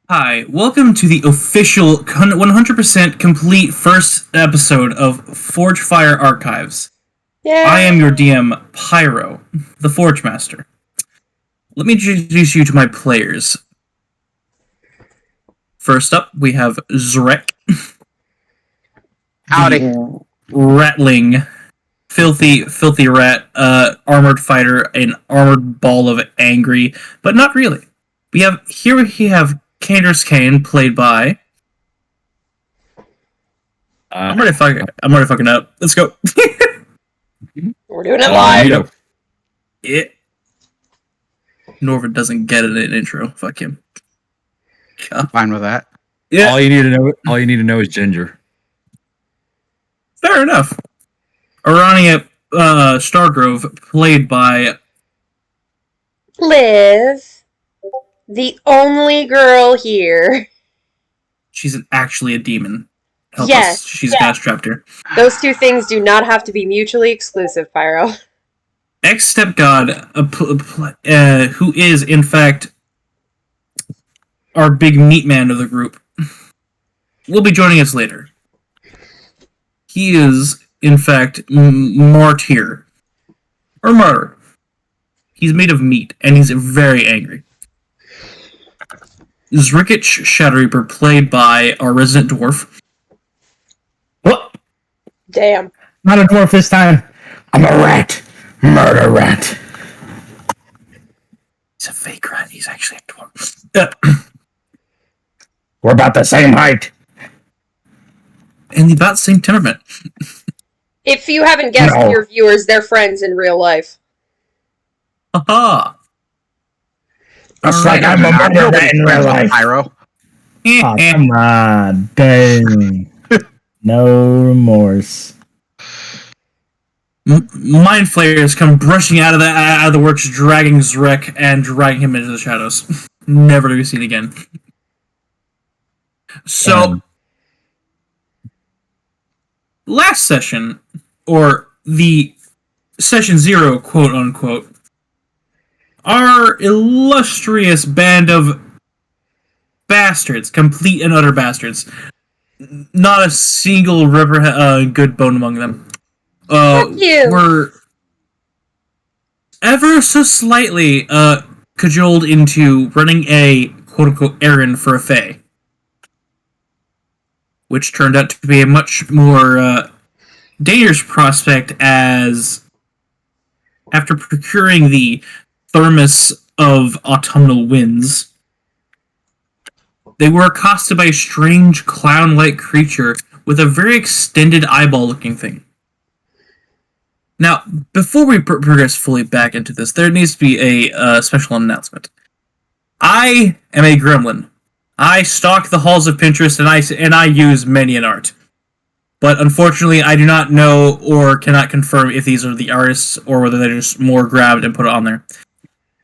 Hi, welcome to the official 100% complete first episode of Forgefire Archives. I am your Yay! DM, Pyro, the Forge Master. Let me introduce you to my players. First up, we have Zrek, Howdy. the rattling, filthy rat, armored fighter, an armored ball of angry, but not really. We have Candace Kane, played by. I'm already fucking up. Let's go. We're doing it live. Norvin doesn't get it in an intro. Fuck him. I'm fine with that. Yeah, All you need to know is Ginger. fair enough. Arania Stargrove, played by. Liv, the only girl here. She's actually a demon. Help Yes, us. She's gas trapped here. Those two things do not have to be mutually exclusive, Pyro. Ex-stepgod, who is, in fact, our big meat man of the group, will be joining us later. He is, in fact, martyr. Or martyr. He's made of meat, and he's very angry. Zrikic Shadowreaper, played by our resident dwarf. What? Damn. Not a dwarf this time. I'm a rat. Murder rat. He's a fake rat. He's actually a dwarf. We're about the same height. And about the same temperament. If you haven't guessed, No. your viewers, they're friends in real life. Haha! Just like I'm a murder rat in real life. Pyro. Oh, come on. Dang. No remorse. Mind flayers come brushing out of the works, dragging Zrek and dragging him into the shadows, never to be seen again. So, last session, or the session 0, quote unquote, our illustrious band of bastards, complete and utter bastards, not a single good bone among them. Fuck you. Were ever so slightly cajoled into running a quote-unquote errand for a fae, which turned out to be a much more dangerous prospect, as after procuring the thermos of autumnal winds, they were accosted by a strange clown-like creature with a very extended eyeball-looking thing. Now, before we progress fully back into this, there needs to be a special announcement. I am a gremlin. I stalk the halls of Pinterest, and I use many an art. But unfortunately, I do not know or cannot confirm if these are the artists or whether they're just more grabbed and put it on there.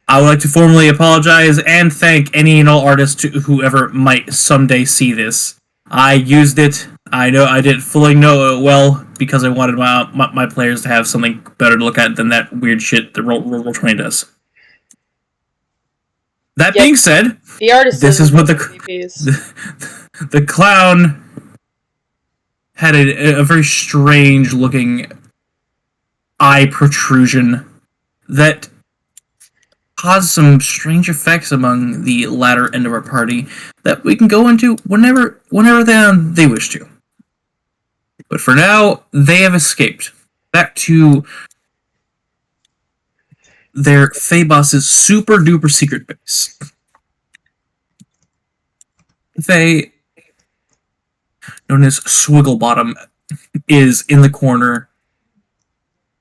I would like to formally apologize and thank any and all artists whoever might someday see this. I used it. I know I didn't fully know it well because I wanted my players to have something better to look at than that weird shit that Roll20 does. That being said, The artist this is what the the clown had a very strange looking eye protrusion that caused some strange effects among the latter end of our party that we can go into whenever they wish to. But for now, they have escaped back to their Fae-boss's super duper secret base. Fae, known as Swigglebottom, is in the corner,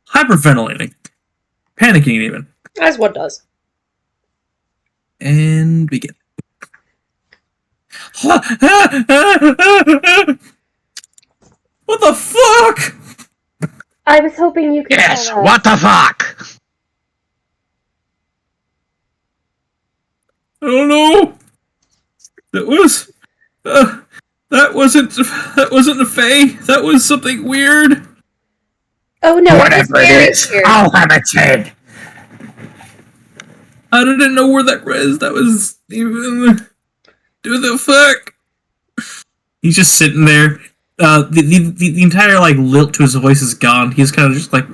hyperventilating, panicking even. As one does. And begin. What the fuck? I was hoping you could Yes, tell us. what the fuck? I don't know. That wasn't a fae. That was something weird. Oh no, Whatever it is, here. I'll have its head. I didn't know where that was. That was even. Do the fuck? He's just sitting there. The entire like lilt to his voice is gone. He's kind of just like.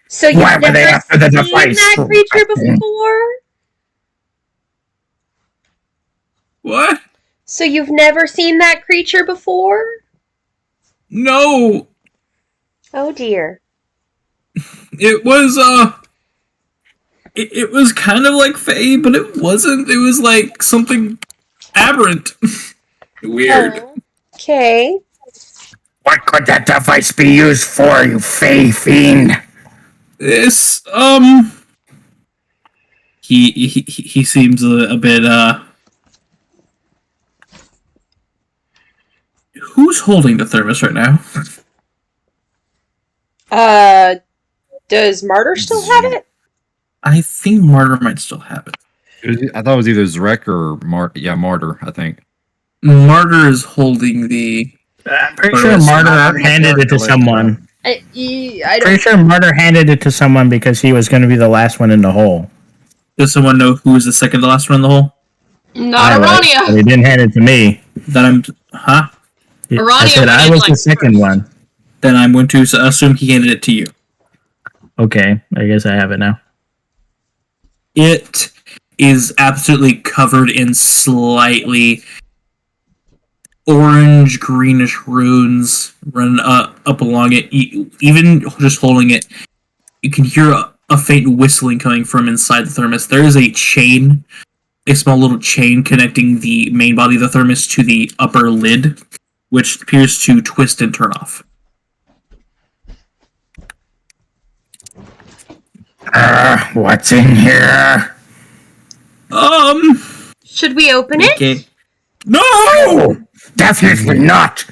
So you've Why were they never after the seen device? that creature before? What? So you've never seen that creature before? No. Oh dear. It was It was kind of like Faye, but it wasn't. It was like something aberrant. Weird. Oh, okay. What could that device be used for, you fey fiend? This he seems a bit Who's holding the thermos right now? Does Martyr still have it? I think Martyr might still have it. I thought it was either Zrek or Martyr, I think. Martyr is holding the. I'm pretty sure Martyr handed it to someone. I don't. Pretty sure Martyr handed it to someone because he was going to be the last one in the hole. Does someone know who is the second to last one in the hole? Not Arania. But he didn't hand it to me. Then I'm. Huh? I said I was the second one. Then I'm going to assume he handed it to you. Okay, I guess I have it now. It is absolutely covered in slightly orange greenish runes running up along it. Even just holding it, you can hear a faint whistling coming from inside the thermos. There is a chain, a small little chain connecting the main body of the thermos to the upper lid, which appears to twist and turn off. What's in here? Should we open it? Okay. No! Definitely not!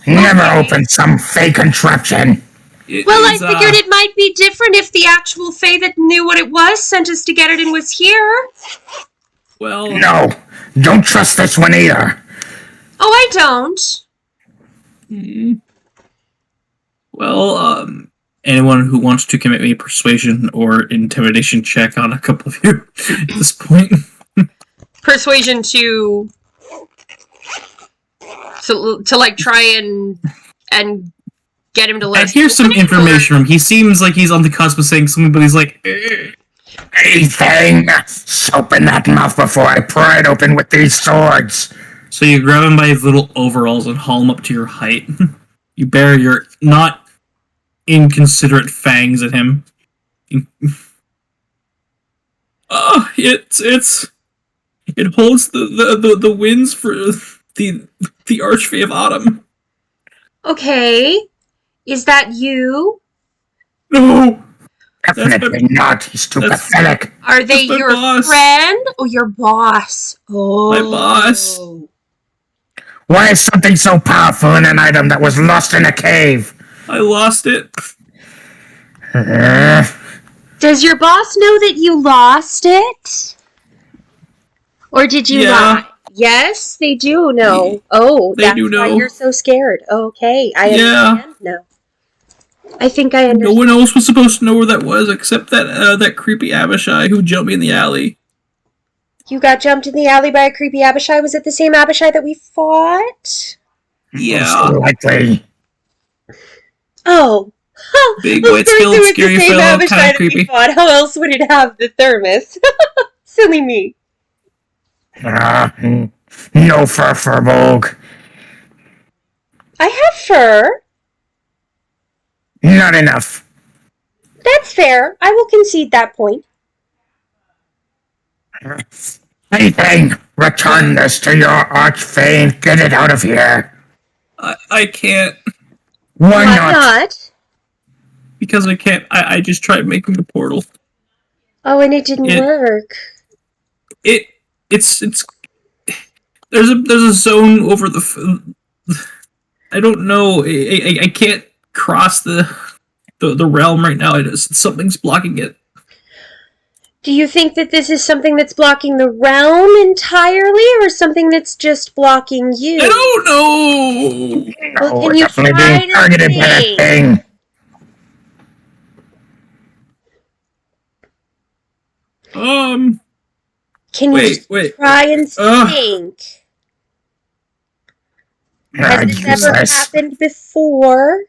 Never open some fake contraption! Well, I figured it might be different if the actual Fae that knew what it was sent us to get it and was here. Well, No! Don't trust this one either! Oh, I don't. Well, anyone who wants to commit a persuasion or intimidation check on a couple of you at this point. Persuasion to like try and get him to let And us. here's some open it, information from him. He seems like he's on the cusp of saying something, but he's like, Hey, thing! Open that mouth before I pry it open with these swords! So you grab him by his little overalls and haul him up to your height. You bare your not inconsiderate fangs at him. It holds the winds for the Archfey of Autumn. Okay, is that you? No, Definitely not, he's too that's- pathetic! Are they my your boss. friend or your boss? Oh, My boss. Why is something so powerful in an item that was lost in a cave? I lost it. Does your boss know that you lost it? Or did you Yeah. not? Yes, they do know. Oh, They that's do why know. you're so scared. Okay, I Yeah. understand now. I think I No understand. one else was supposed to know where that was except that creepy Abishai who jumped me in the alley. You got jumped in the alley by a creepy Abishai. Was it the same Abishai that we fought? Yeah. Most likely. Oh. Big, Of white, course skilled, it was scary the same fellow, Abishai kinda that we creepy. fought. How else would it have the thermos? Silly me. No fur for Vogue. I have fur. Not enough. That's fair. I will concede that point. Anything, return this to your archfey and get it out of here. I can't, Why Why not? not? because I can't. I just tried making the portal. Oh, and it didn't work. It's there's a zone over I don't know. I can't cross the realm right now. Something's blocking it. Do you think that this is something that's blocking the realm entirely, or something that's just blocking you? I don't know. Well, No, can we're you definitely try being to targeted by that think? thing. Can you just try and think? Has this ever happened before?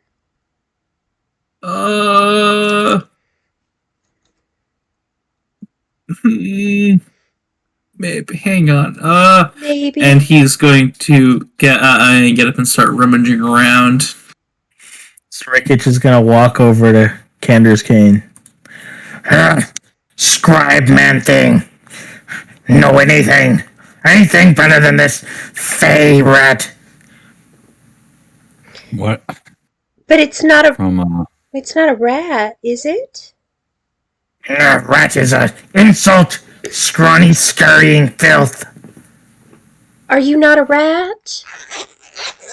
Maybe. Hang on. Maybe. And he's going to get up and start rummaging around. Rickich is gonna walk over to Kander's cane. Scribe man thing. Know anything? Anything better than this fey rat? What? But it's not a From it's not a rat, is it? Rat is an insult. Scrawny, scurrying filth. Are you not a rat?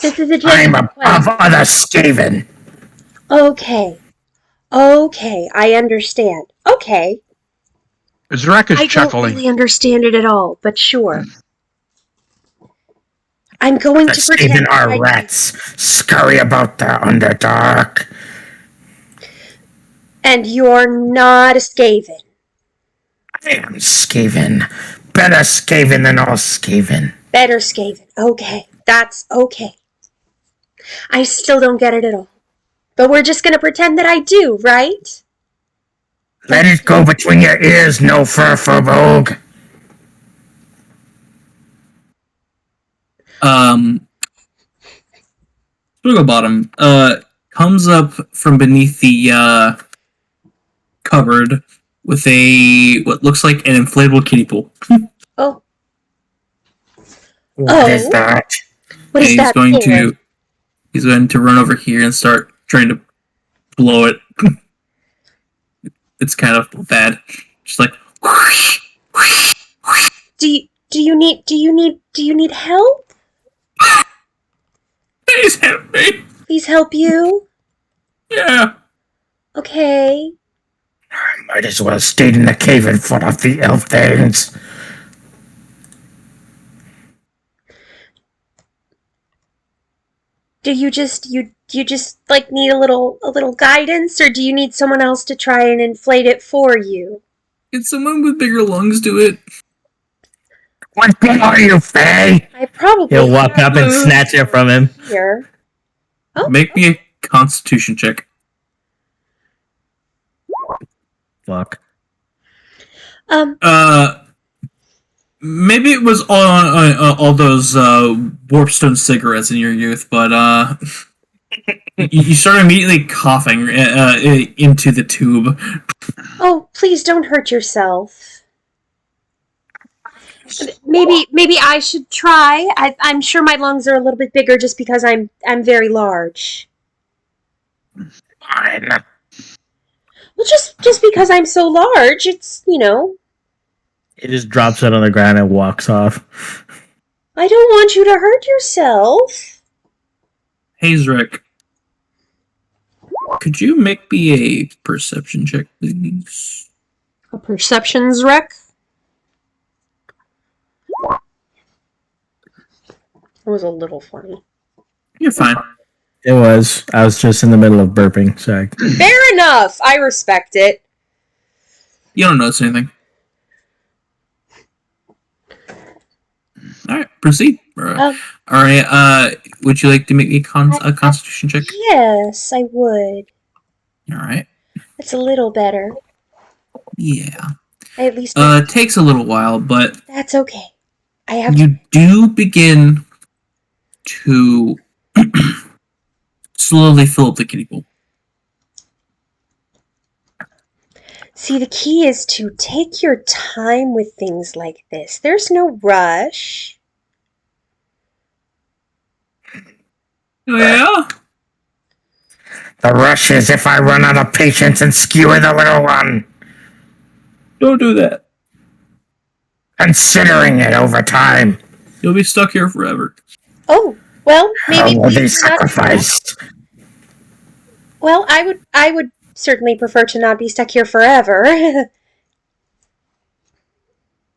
This is a I'm genuine above question. other Skaven. Okay, I understand. Okay, Zarek is I chuckling. don't really understand it at all, but sure. I'm going The to pretend Skaven that I are do. rats. Scurry about the Underdark. And you're not a Skaven. I am Skaven. Better Skaven than all Skaven. Better Skaven. Okay, that's okay. I still don't get it at all. But we're just gonna pretend that I do, right? Let it go between your ears, no fur for rogue. Bottom comes up from beneath the cupboard with what looks like an inflatable kiddie pool. Oh. What is that? What is And that for? He's going to run over here and start trying to blow it. It's kind of bad. Just like Do you need help? please help me. Please help you? Yeah. Okay. I might as well stayed in the cave and fought off the elf things. Do you just like need a little guidance, or do you need someone else to try and inflate it for you? Can someone with bigger lungs do it? What are you, Faye? I probably He'll walk have up and snatch it from him. here. Oh, Make me a Constitution check. Fuck. Maybe it was all those warpstone cigarettes in your youth, but you start immediately coughing into the tube. Oh, please don't hurt yourself. Maybe I should try. I'm sure my lungs are a little bit bigger just because I'm very large. Fine. Well, just because I'm so large, it's, He just drops it on the ground and walks off. I don't want you to hurt yourself. Hazrick, could you make me a perception check, please? A perceptions wreck? It was a little funny. You're fine. It was. I was just in the middle of burping, so Fair enough. I respect it. You don't notice anything. Alright, proceed. Alright, would you like to make me a Constitution check? Yes, I would. Alright. It's a little better. Yeah. I at least. It takes a little while, but That's okay. I have. you do begin to slowly fill up the kiddie pool. See, the key is to take your time with things like this. There's no rush. Oh, yeah? The rush is if I run out of patience and skewer the little one. Don't do that. Considering it over time. You'll be stuck here forever. Oh, well, maybe How will they please do not do that. sacrificed? Well, I would certainly prefer to not be stuck here forever.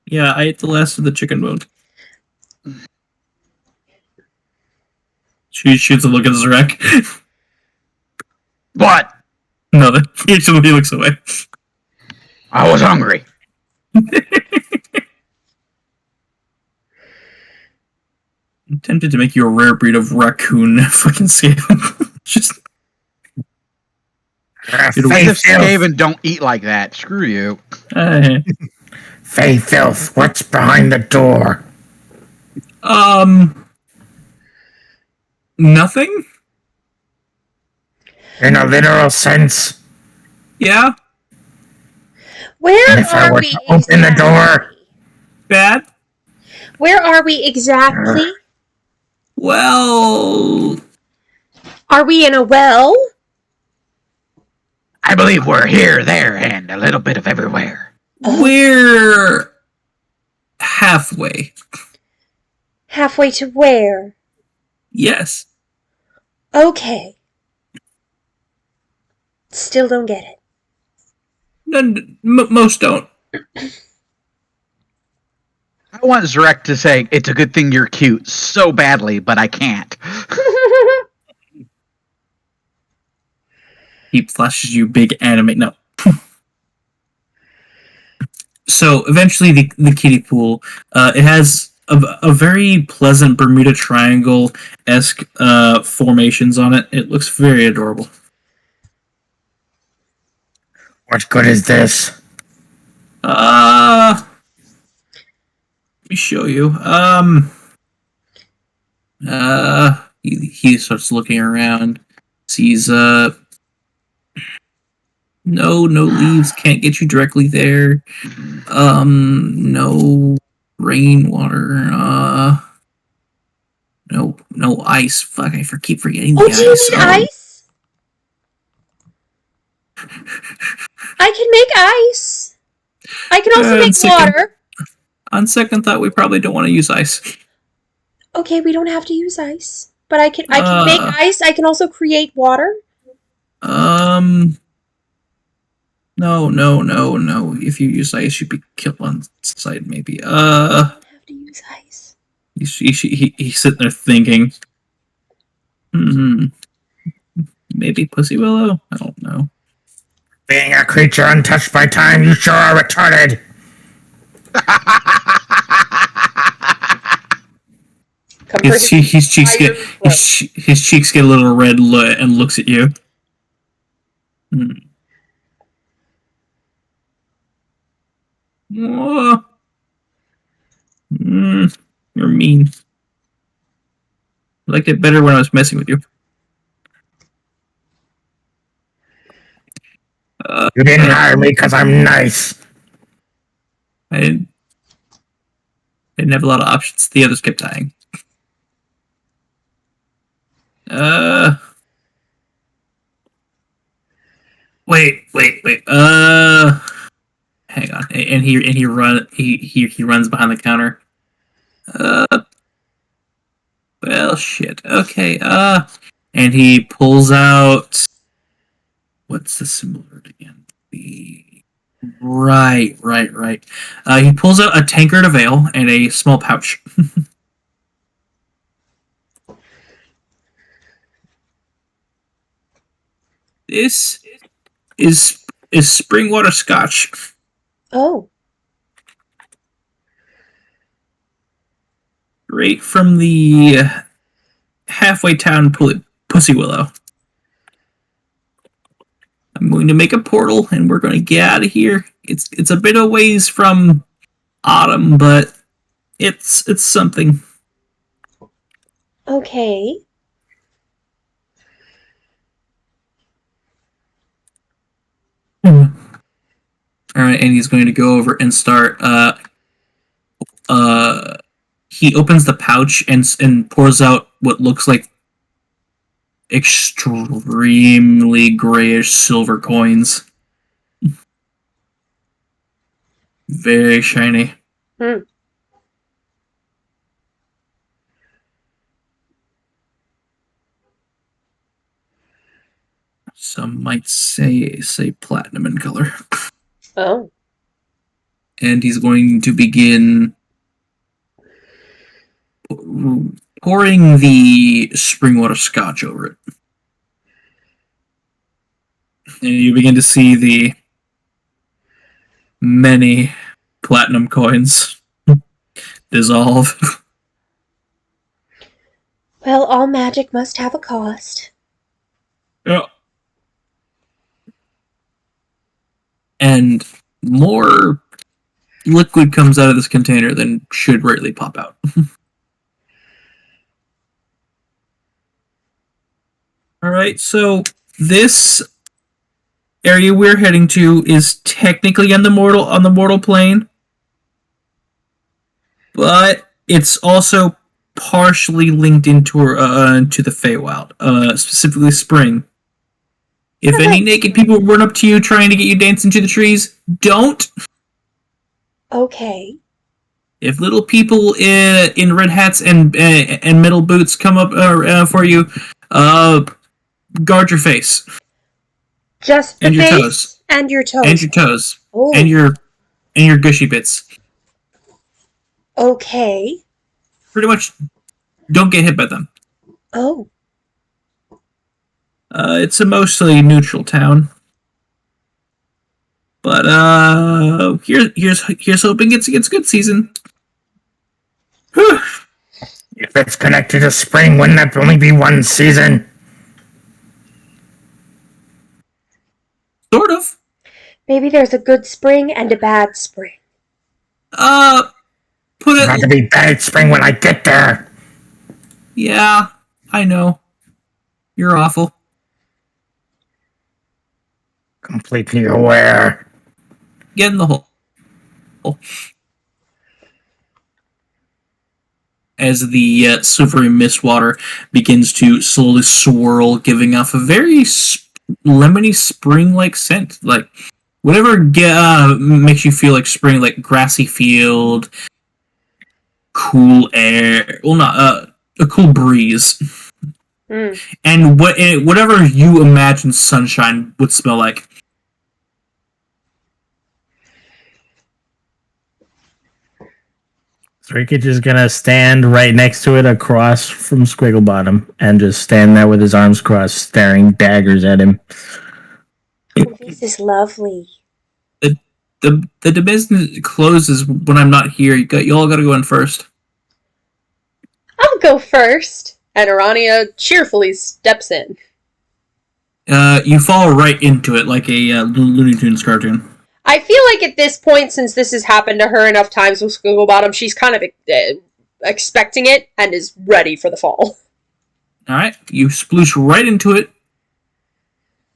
Yeah, I ate the last of the chicken bone. She shoots a look at Zarek. What? No, he looks away. I was hungry. I'm tempted to make you a rare breed of raccoon fucking Skaven. Just As if Skaven don't eat like that. Screw you. Fey Filth, what's behind the door? Nothing? In a literal sense, Yeah? Where if I are were we to open the door, Bad? Where are we exactly? Well, Are we in a well? I believe we're here, there, and a little bit of everywhere. we're halfway. Halfway to where? Yes. Okay. Still don't get it. Most don't. I want Zarek to say, it's a good thing you're cute so badly, but I can't. He flashes you big anime. No. So eventually, the kiddie pool. It has a very pleasant Bermuda Triangle esque formations on it. It looks very adorable. what good is this? Let me show you. He starts looking around, sees no leaves, can't get you directly there. No rainwater. No ice. Fuck, I keep forgetting the Oh, ice. do you mean ice? I can make ice. I can also make water. On second thought, we probably don't want to use ice. Okay, we don't have to use ice. But I can make ice. I can also create water. No. If you use ice, you'd be killed on sight, maybe. I don't have to use ice. He's sitting there thinking. Maybe Pussy Willow? I don't know. Being a creature untouched by time, you sure are retarded. His cheeks get a little red and looks at you. You're mean. I liked it better when I was messing with you. You didn't hire me because I'm nice. I didn't have a lot of options. The others kept dying. Wait. Hang on. And he runs behind the counter. Well, shit. Okay. And he pulls out. What's the symbol word again? Right. He pulls out a tankard of ale and a small pouch. This is spring water scotch. Oh. Right from the halfway town Pussy Willow. I'm going to make a portal and we're going to get out of here. It's a bit of ways from autumn, but it's something. Okay. Alright, and he's going to go over and start he opens the pouch and pours out what looks like extremely grayish silver coins. Very shiny. Some might say platinum in color. Oh. And he's going to begin pouring the spring water scotch over it. And you begin to see the many platinum coins dissolve. Well, all magic must have a cost. Yeah. And more liquid comes out of this container than should rightly pop out. Alright, so this area we're heading to is technically on the mortal plane, but it's also partially linked into the Feywild, specifically Spring. If any naked people run up to you trying to get you dancing to the trees, don't. Okay. If little people in red hats and metal boots come up for you, guard your face. Just the And your face toes. and your toes. And your toes. Oh. And your gushy bits. Okay. Pretty much don't get hit by them. Oh. It's a mostly neutral town. But here's hoping it's good season. Whew. If it's connected to spring, wouldn't that only be one season? Sort of. Maybe there's a good spring and a bad spring. Put It's about to it. be bad spring when I get there. Yeah, I know. You're awful. Completely aware. Get in the hole. As the silvery mist water begins to slowly swirl, giving off a very lemony spring-like scent. Like, whatever makes you feel like spring, like grassy field, cool air. Well, not a cool breeze. And whatever you imagine sunshine would smell like. Rickage is gonna stand right next to it across from Squigglebottom and just stand there with his arms crossed, staring daggers at him. Oh, this is lovely. The business closes when I'm not here. You all gotta go in first. I'll go first. And Arania cheerfully steps in. You fall right into it like a Looney Tunes cartoon. I feel like at this point, since this has happened to her enough times with Squigglebottom, she's kind of expecting it and is ready for the fall. Alright, you sploosh right into it,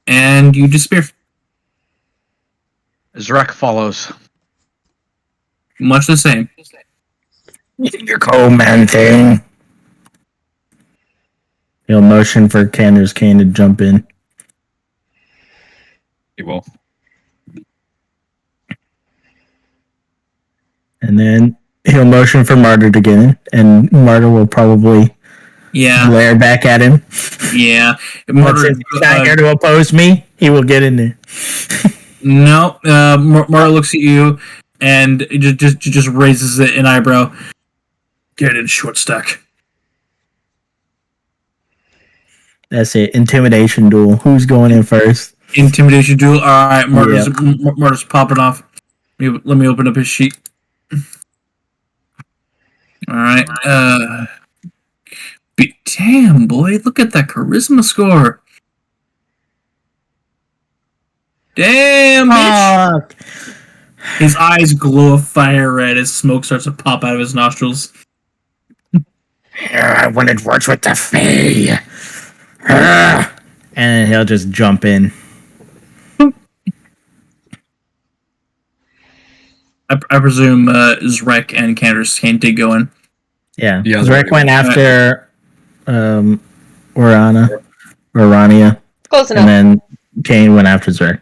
and you disappear. Zrek follows. Much the same. Your co-man thing. He'll motion for Cander's Cane to jump in. He will. And then he'll motion for Martyr to get in, and Martyr will probably glare back at him. Yeah. Once he's not here to oppose me, he will get in there. No, Marta looks at you and just raises an eyebrow. Get in, short stack. That's it. Intimidation duel. Who's going in first? Intimidation duel. All right, Marta's popping off. Let me open up his sheet. All right. Damn, boy, look at that charisma score. Damn, bitch. His eyes glow a fire red as smoke starts to pop out of his nostrils. I wanted words with the Fae. And he'll just jump in. I presume Zrek and Candace Kane did go in. Yeah. Yeah, Zrek went after Urania. Close enough. And then Kane went after Zrek.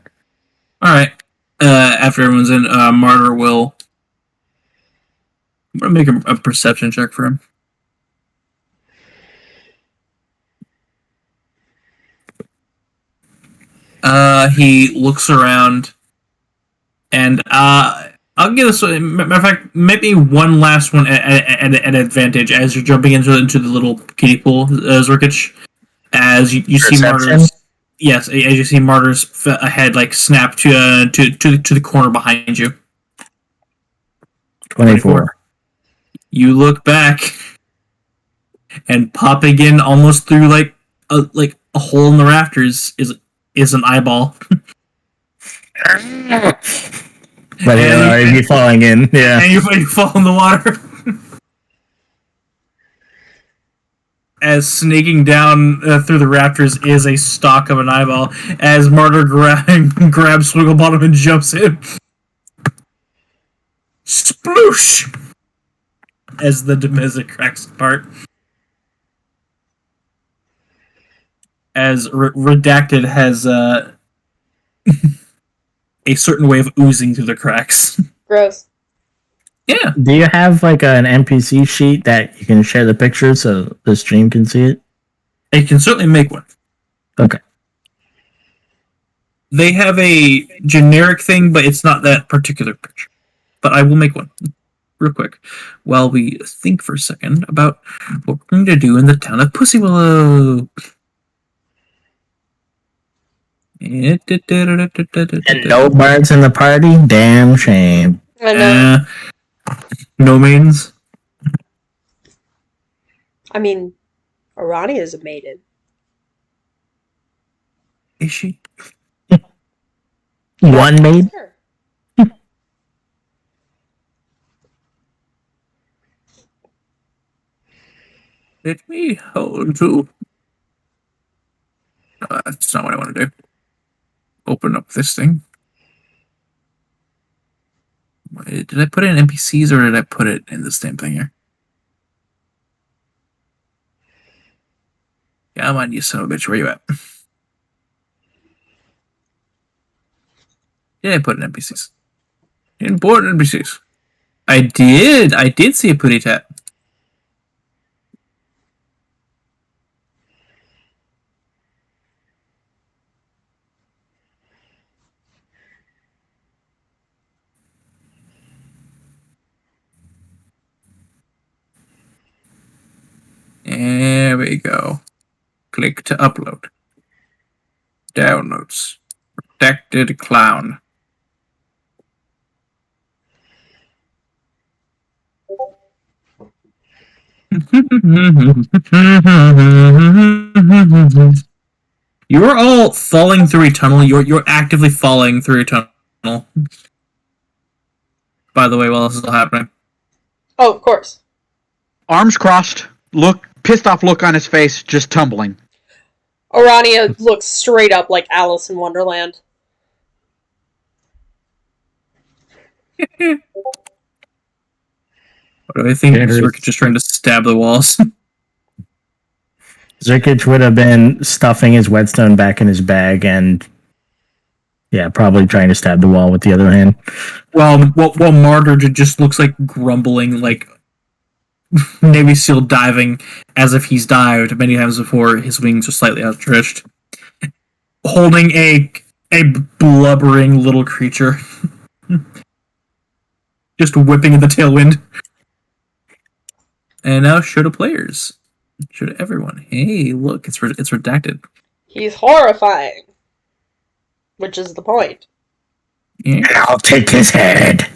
Alright. After everyone's in, Martyr will... I'm going to make a perception check for him. He looks around, and I'll give this. Matter of fact, maybe one last one at advantage as you're jumping into the little kiddie pool, Zerkich. As you see Martyr's, yes, as you see Martyr's head like snap to the corner behind you. 24. You look back, and popping in almost through like a hole in the rafters is an eyeball. But he'll already be falling in. Yeah. And you fall in the water. As snaking down through the rafters is a stalk of an eyeball, as Martyr grabs Swigglebottom and jumps in. Sploosh! As the Demeza cracks apart. As Redacted has a certain way of oozing through the cracks. Gross. Yeah. Do you have like an NPC sheet that you can share the picture so the stream can see it? It can certainly make one. Okay. They have a generic thing, but it's not that particular picture. But I will make one real quick while we think for a second about what we're going to do in the town of Pussy Willow. And no bards in the party? Damn shame. I know. No maidens. I mean, Arani is a maiden. Is she? One maid? Sure. Let me hold to. That's not what I want to do. Open up this thing. Wait, did I put it in NPCs or did I put it in this damn thing here? Come on, you son of a bitch. Where you at? Yeah, I put it in NPCs. Important NPCs. I did see a putty tat. There we go. Click to upload. Downloads. Protected clown. You're all falling through a tunnel. You're actively falling through a tunnel. By the way, while this is all happening. Oh, of course. Arms crossed, pissed off look on his face, just tumbling. Orania looks straight up like Alice in Wonderland. What do I think? Zerk just trying to stab the walls. Zerkich would have been stuffing his whetstone back in his bag and, yeah, probably trying to stab the wall with the other hand. Well, Martyr just looks like grumbling, like Navy SEAL diving as if he's dived many times before. His wings are slightly outstretched, holding a blubbering little creature, just whipping in the tailwind. And now show to players. Show to everyone. Hey, look, it's redacted. He's horrifying. Which is the point. Yeah. I'll take his head.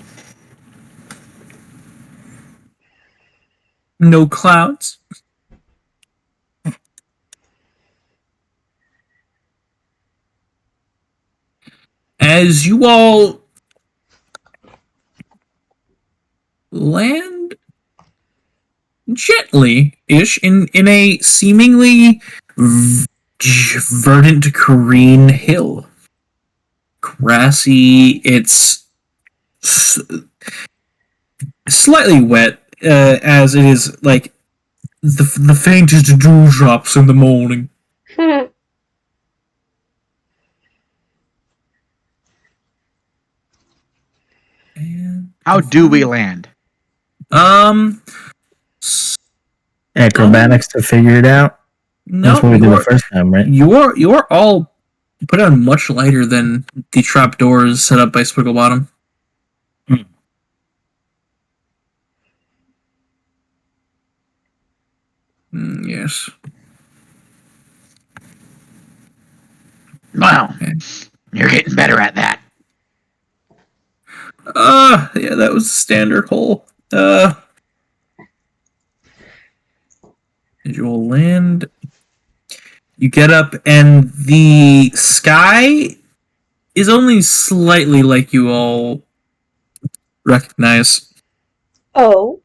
No clouds. As you all land gently-ish in a seemingly verdant green hill. Grassy, it's slightly wet, as it is like the faintest dewdrops in the morning. And How do we land? Acrobatics to figure it out. No, That's what we did the first time, right? you're all put on much lighter than the trapdoors set up by Swigglebottom. Yes. Wow, you're getting better at that. Yeah, that was a standard hole. Did you all land. You get up, and the sky is only slightly like you all recognize, Oh.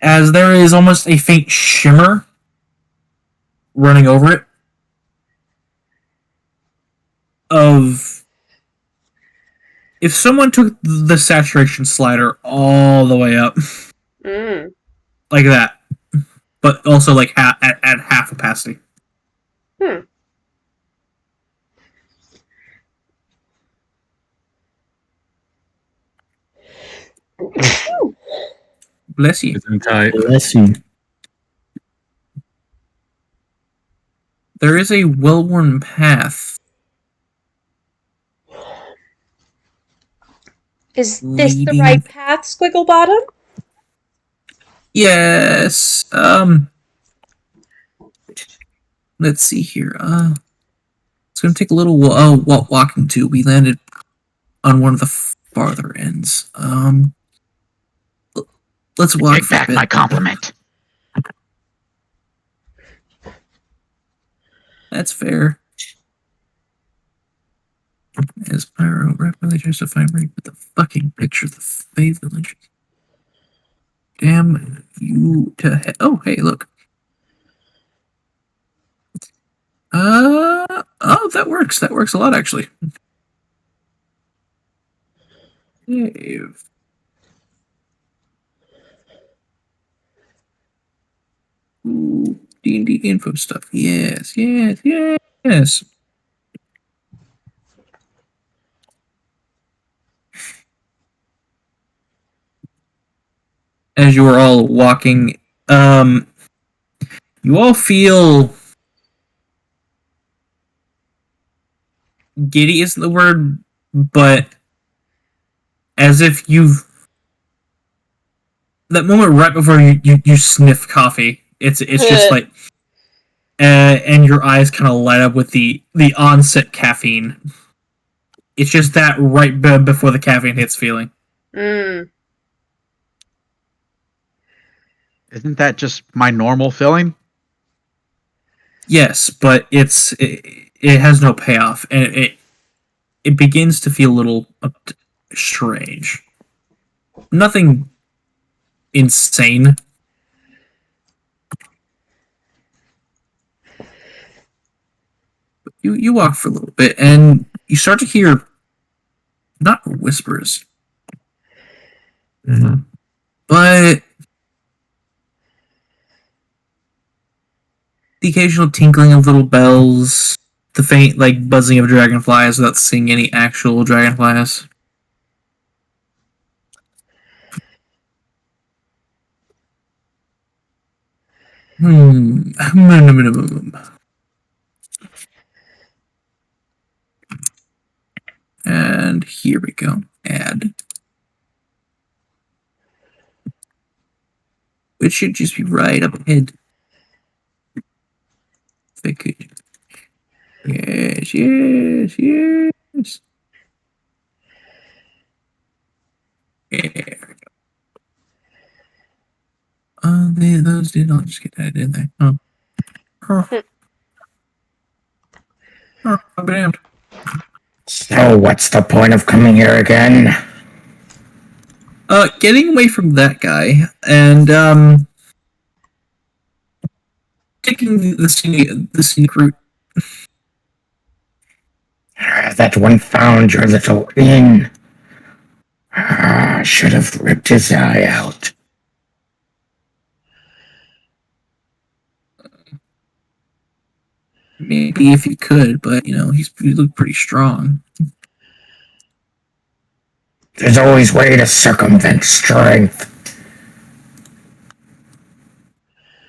as there is almost a faint shimmer running over it of if someone took the saturation slider all the way up Mm. like that, but also like at half capacity. Bless you. Isn't tight. Bless you. There is a well-worn path Is this the leading. right path, Squiggle Bottom? Yes. Let's see here. It's gonna take a little walking to. We landed on one of the farther ends. Let's walk Take for a back bit. my compliment. That's fair. As Pyro rapidly tries to find right with the fucking picture of the Fey Village. Damn you to hell. Oh, hey, look. Oh, that works. That works a lot, actually. Save. Ooh, D&D info stuff. Yes, yes, yes. As you are all walking, you all feel giddy isn't the word, but as if you've that moment right before you sniff coffee. It's just like and your eyes kind of light up with the onset caffeine. It's just that right before the caffeine hits feeling. Mm. Isn't that just my normal feeling? Yes, but it has no payoff, and it begins to feel a little strange. Nothing insane. You walk for a little bit, and you start to hear not whispers, but the occasional tinkling of little bells, the faint like buzzing of dragonflies without seeing any actual dragonflies. Hmm. And here we go. Add. It should just be right up ahead. If I could. Yes, yes, yes. There we go. Those did not just get added, did they? Oh. Oh, I'm damned. So, what's the point of coming here again? Getting away from that guy and taking the scenic route. That one found your little inn. Should have ripped his eye out. Maybe if he could, but you know, he looked pretty strong. There's always a way to circumvent strength.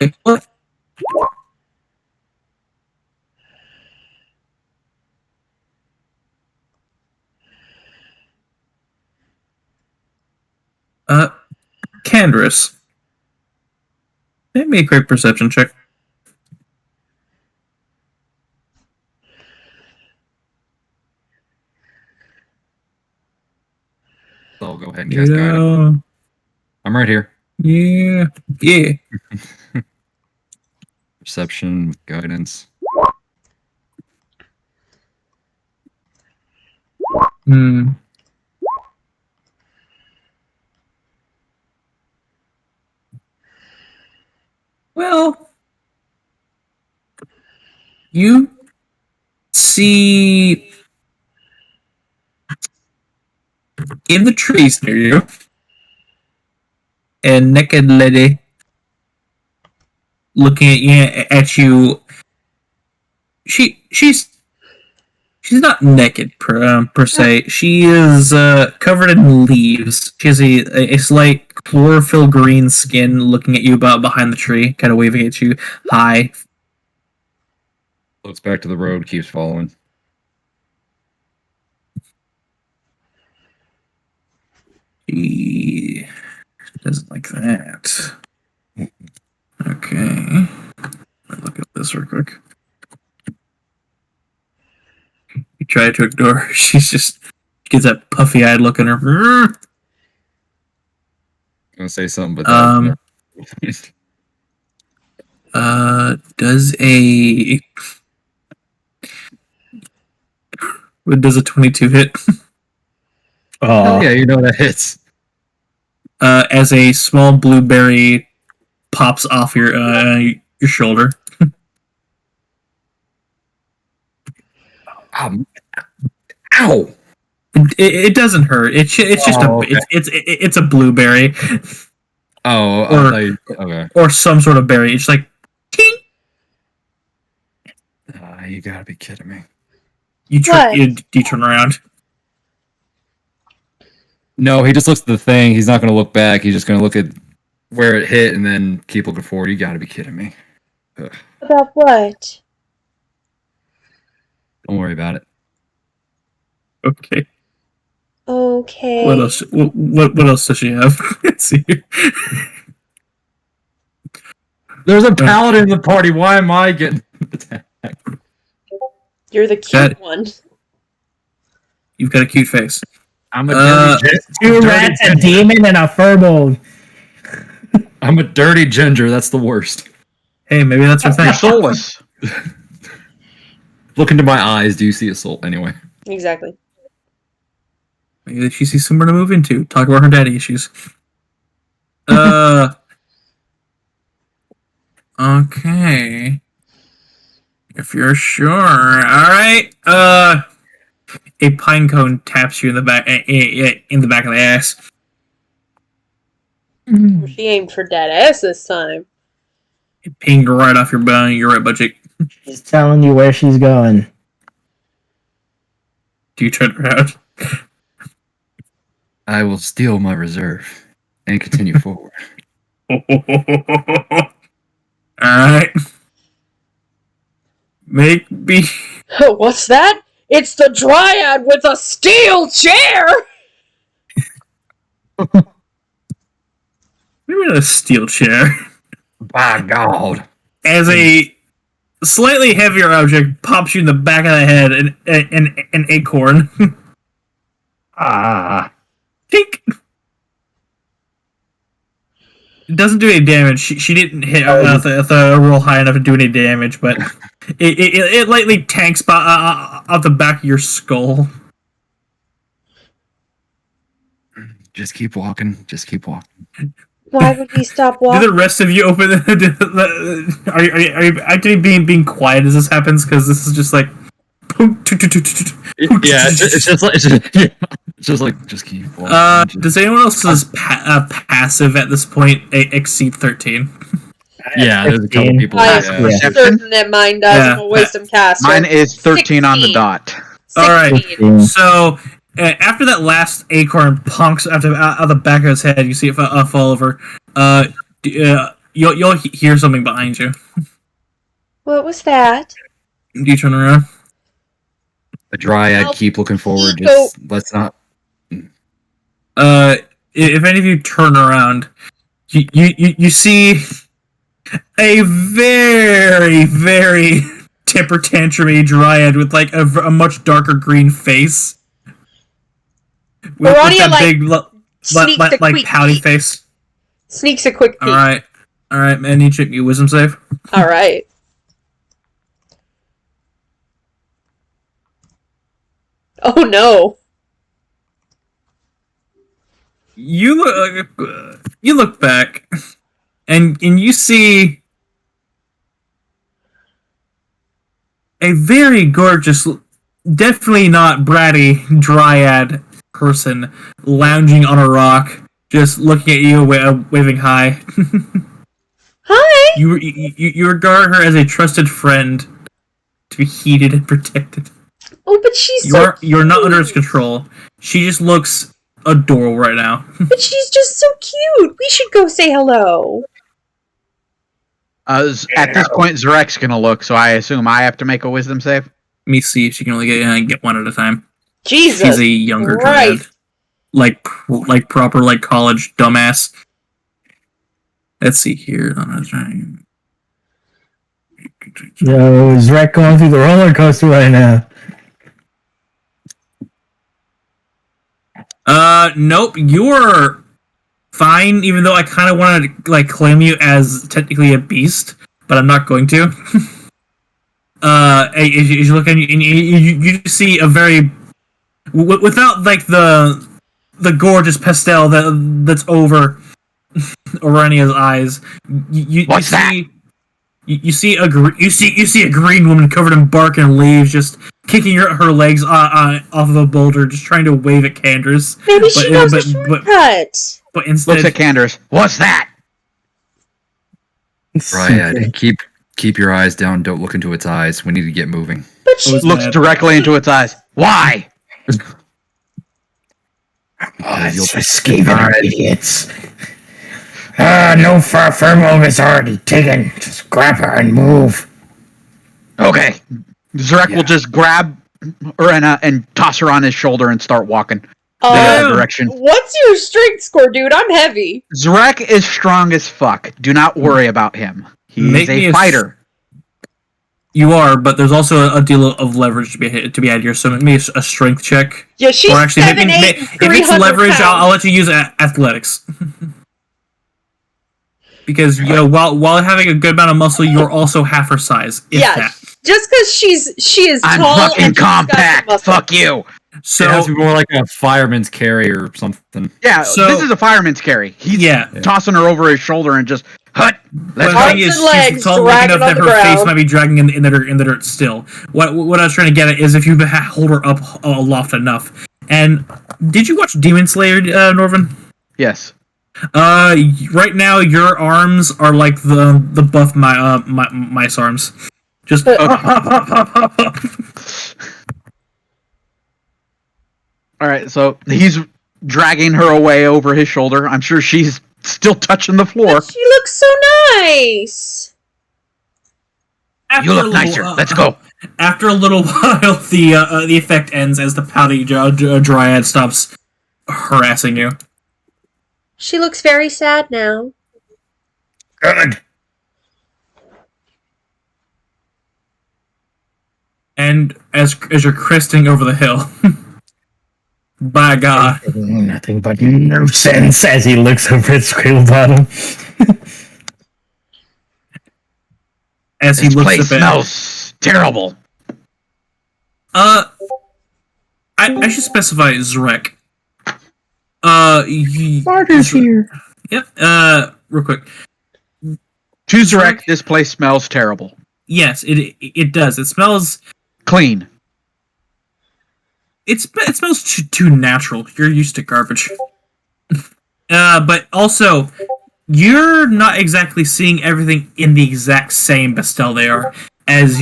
Like, what? Candrass. Make me a great perception check. So I'll go ahead and cast guidance. I'm right here. Yeah. Yeah. Perception with guidance. Hmm. Well, you see in the trees near you a naked lady looking at you. She's not naked per se. She is covered in leaves. She has a slight chlorophyll green skin, looking at you about behind the tree, kind of waving at you. Hi. Looks back to the road, keeps following. She doesn't like that. Okay. Look at this real quick. You try to ignore her. She's just gets that puffy-eyed look in her. I'm gonna say something, but Does a does a 22 hit? Oh, yeah, you know that hits. As a small blueberry pops off your shoulder. Ow! It doesn't hurt. It's just okay. it's a blueberry Oh, okay. or some sort of berry. It's like ting! You gotta be kidding me. You turn around. No, he just looks at the thing. He's not gonna look back. He's just gonna look at where it hit and then keep looking forward. You gotta be kidding me. Ugh. About what? Don't worry about it. Okay. Okay. What else? What else does she have? Let's see. There's a paladin in the party. Why am I getting attacked? You're the cute That- one. You've got a cute face. I'm a dirty, two rats, a demon, and a furball. I'm a dirty ginger. That's the worst. Hey, maybe that's her thing. You're soulless. Look into my eyes. Do you see a soul? Anyway. Exactly. Maybe she sees somewhere to move into. Talk about her daddy issues. Okay. If you're sure. Alright. A pine cone taps you in the back of the ass. She aimed for dead ass this time. It pinged right off your right butt cheek. She's telling you where she's going. Do you turn around? I will steal my reserve and continue forward. Alright. Make me. What's that? It's the dryad with a steel chair! Maybe not a steel chair. By God. As a slightly heavier object pops you in the back of the head, an acorn. Tink! It doesn't do any damage. She didn't hit the roll high enough to do any damage, but it lightly tanks out the back of your skull. Just keep walking. Just keep walking. Why would we stop Do walking? the rest of you open? Are you actually being quiet as this happens? Because this is just like. Yeah, it's just like just keep walking. Does anyone else's passive at this point exceed 13? Yeah, there's a couple 15. people. I'm Yeah. certain that mine does. Yeah. I'm a wisdom caster. Mine is 13 on the 16. dot. 16. Alright. So after that last acorn punks out of the back of his head, you see it fall over. You'll hear something behind you. What was that? Do you turn around? The dryad, Help. keep looking forward. Go. Just let's not. If any of you turn around, you see a very, very temper tantrumy dryad with like a much darker green face. With Veronia, that like, big sneaks a like quick pouty peek. face. Sneaks a quick peek. All right, man. Need to check your wisdom save. All right. Oh no. You look back, and you see a very gorgeous, definitely not bratty dryad person lounging on a rock, just looking at you, waving hi. Hi. You regard her as a trusted friend to be heeded and protected. Oh, but she's You're not under its control. She just looks adorable right now. But she's just so cute. We should go say hello. At this point, Zarek's gonna look, so I assume I have to make a wisdom save. Let me see if she can only get one at a time. Jesus. She's a younger dryad, like proper college dumbass. Let's see here. Yo, is Rek going through the roller coaster right now? Nope. You're fine, even though I kind of wanted to claim you as technically a beast, but I'm not going to. As you look and you see a very without the gorgeous pastel that's over Orania's eyes. What's that? You see a green woman covered in bark and leaves, just kicking her legs off of a boulder, just trying to wave at Candace. Maybe she knows a shortcut. But instead, Looks at Candace. What's that? Dryad, keep your eyes down. Don't look into its eyes. We need to get moving. But she Looks directly into its eyes. Why? You'll- It's skeeving idiots. No Firmo is already taken. Just grab her and move. Okay. Zarek will just grab Urena and toss her on his shoulder and start walking the other direction. What's your strength score, dude? I'm heavy. Zarek is strong as fuck. Do not worry about him. He's Make me a a fighter. you are, but there's also a deal of leverage to be had here. So make me a strength check. Yeah, she's Or actually, 7'8", if it's 300 leverage, pounds. I'll let you use athletics. Because while having a good amount of muscle, you're also half her size. If Yeah, that. just because she is I'm tall fucking and she's got compact. some muscle. Fuck you. So it has to be more like a fireman's carry or something. Yeah, So- this is a fireman's carry. He's yeah. tossing her over his shoulder and just, hut! But Let's the go. thing is, Arms and legs she's tall enough dragging that on her the face ground. might be dragging in the dirt still. What I was trying to get at is if you hold her up aloft enough. And did you watch Demon Slayer, Norvin? Yes. Right now your arms are like the buff mice arms. Just Alright, so he's dragging her away over his shoulder. I'm sure she's still touching the floor. But she looks so nice. After You a look little, nicer. Let's go. After a little while, the effect ends as the pouty dryad stops harassing you. She looks very sad now. Good. And as you're cresting over the hill, by God, Nothing but nuisance as he looks over at Squigglebottom. as he This looks place up at smells terrible. I should specify Zrek. Barter's here. Yep. Real quick. To Zarek, this place smells terrible. Yes, it does. It smells. Clean. It smells too natural. You're used to garbage. But also, you're not exactly seeing everything in the exact same pastel they are. As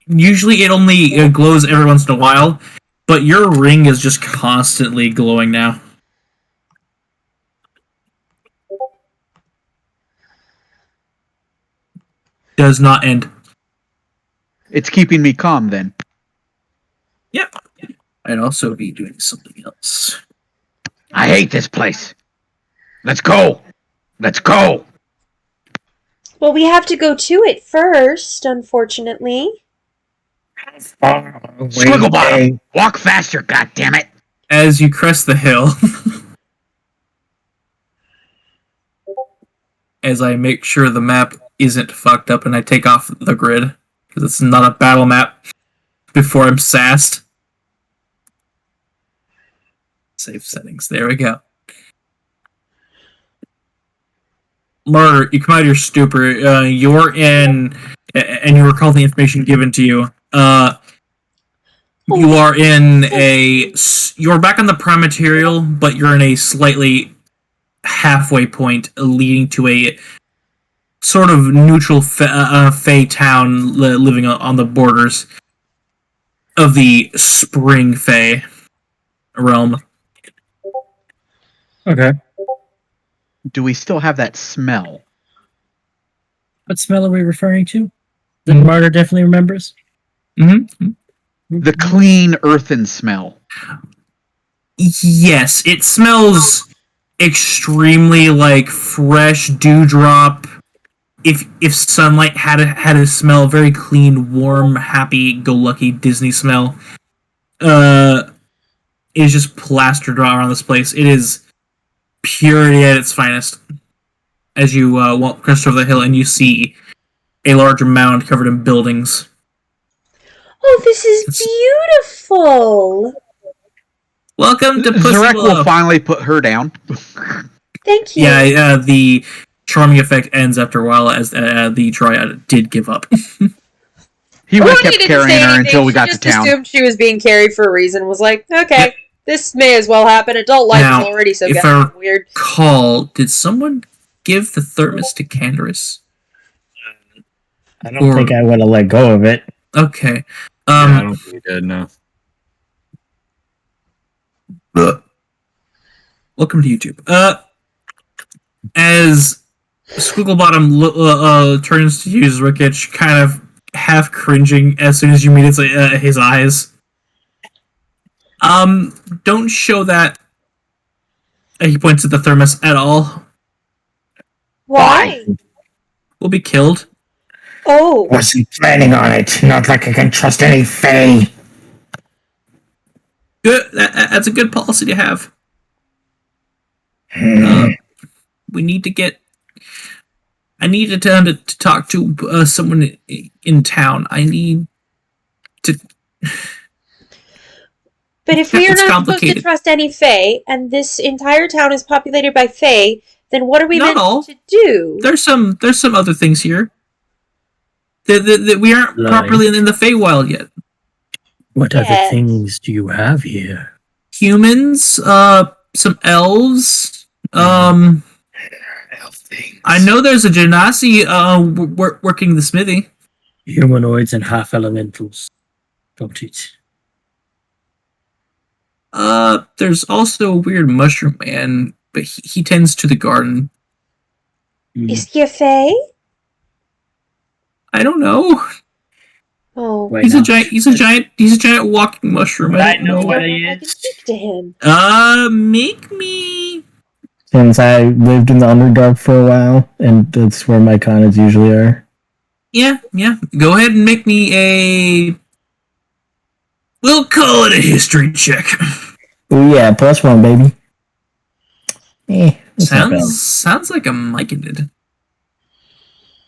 usually, it only glows every once in a while. But your ring is just constantly glowing now. Does not end. It's keeping me calm then. Yep. I'd also be doing something else. I hate this place. Let's go. Let's go. Well, we have to go to it first, unfortunately. Squigglebottom, walk faster, goddammit. As you crest the hill, as I make sure the map isn't fucked up and I take off the grid, because it's not a battle map, before I'm sassed. Save settings. There we go. Murder, you come out of your stupor. You're in, and you recall the information given to you. You are in you're back on the prime material, but you're in a slightly halfway point leading to a sort of neutral Fey town living on the borders of the Spring Fey realm. Okay. Do we still have that smell? What smell are we referring to? The martyr definitely remembers. Mm-hmm. The clean earthen smell. Yes, it smells extremely like fresh dewdrop. If sunlight had a smell, very clean, warm, happy-go-lucky Disney smell. It is just plastered around this place. It is purity at its finest. As you walk crest over the hill and you see a large mound covered in buildings. Oh, this is beautiful. Welcome to Pussy Zarek will Love. finally put her down. Thank you. Yeah, the charming effect ends after a while as the Dryad did give up. He would have Ronnie kept didn't carrying say her anything. until we She got to just town. assumed she was being carried for a reason. Was like, okay, Yep. this may as well happen. Adult life Now, is already so if goddamn weird. Call, did someone give the thermos to Candaris? I don't think I would have let go of it. Okay. I don't think we did, no. Welcome to YouTube. As Squigglebottom turns to use Ricketch, kind of half cringing as soon as you meet his eyes. Don't show that. He points at the thermos at all. Why? We'll be killed. Oh. Wasn't planning on it. Not like I can trust any Fae. Good. That's a good policy to have. We need to get. I need to talk to someone in town. I need to. But if we are It's not supposed to complicated. trust any Fae, and this entire town is populated by Fae, then what are we Not meant all. to do? There's some other things here. That we aren't Like? properly in the Feywild yet. What Yes. other things do you have here? Humans, some elves. I know there's a Genasi working the smithy. Humanoids and half elementals. Don't it? There's also a weird mushroom man, but he tends to the garden. Is he a Fae? I don't know. Oh. Wait, He's no. a giant walking mushroom. I don't know. what I he can is. speak to him. Make me. Since I lived in the Underdark for a while, and that's where my cons usually are. Yeah. Go ahead and make me a. We'll call it a history check. Oh yeah, +1, baby. That's not bad. Sounds like a myconid.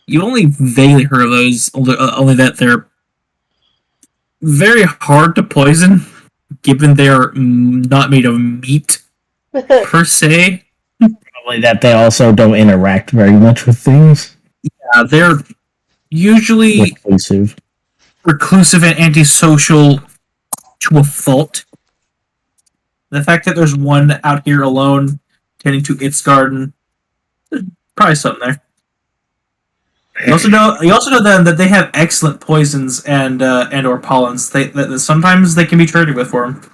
You only vaguely heard of those, only that they're very hard to poison, given they're not made of meat, per se. Probably that they also don't interact very much with things. They're usually reclusive and antisocial to a fault. The fact that there's one out here alone, tending to its garden, there's probably something there. You also know then that they have excellent poisons and or pollens. That sometimes they can be traded with for them.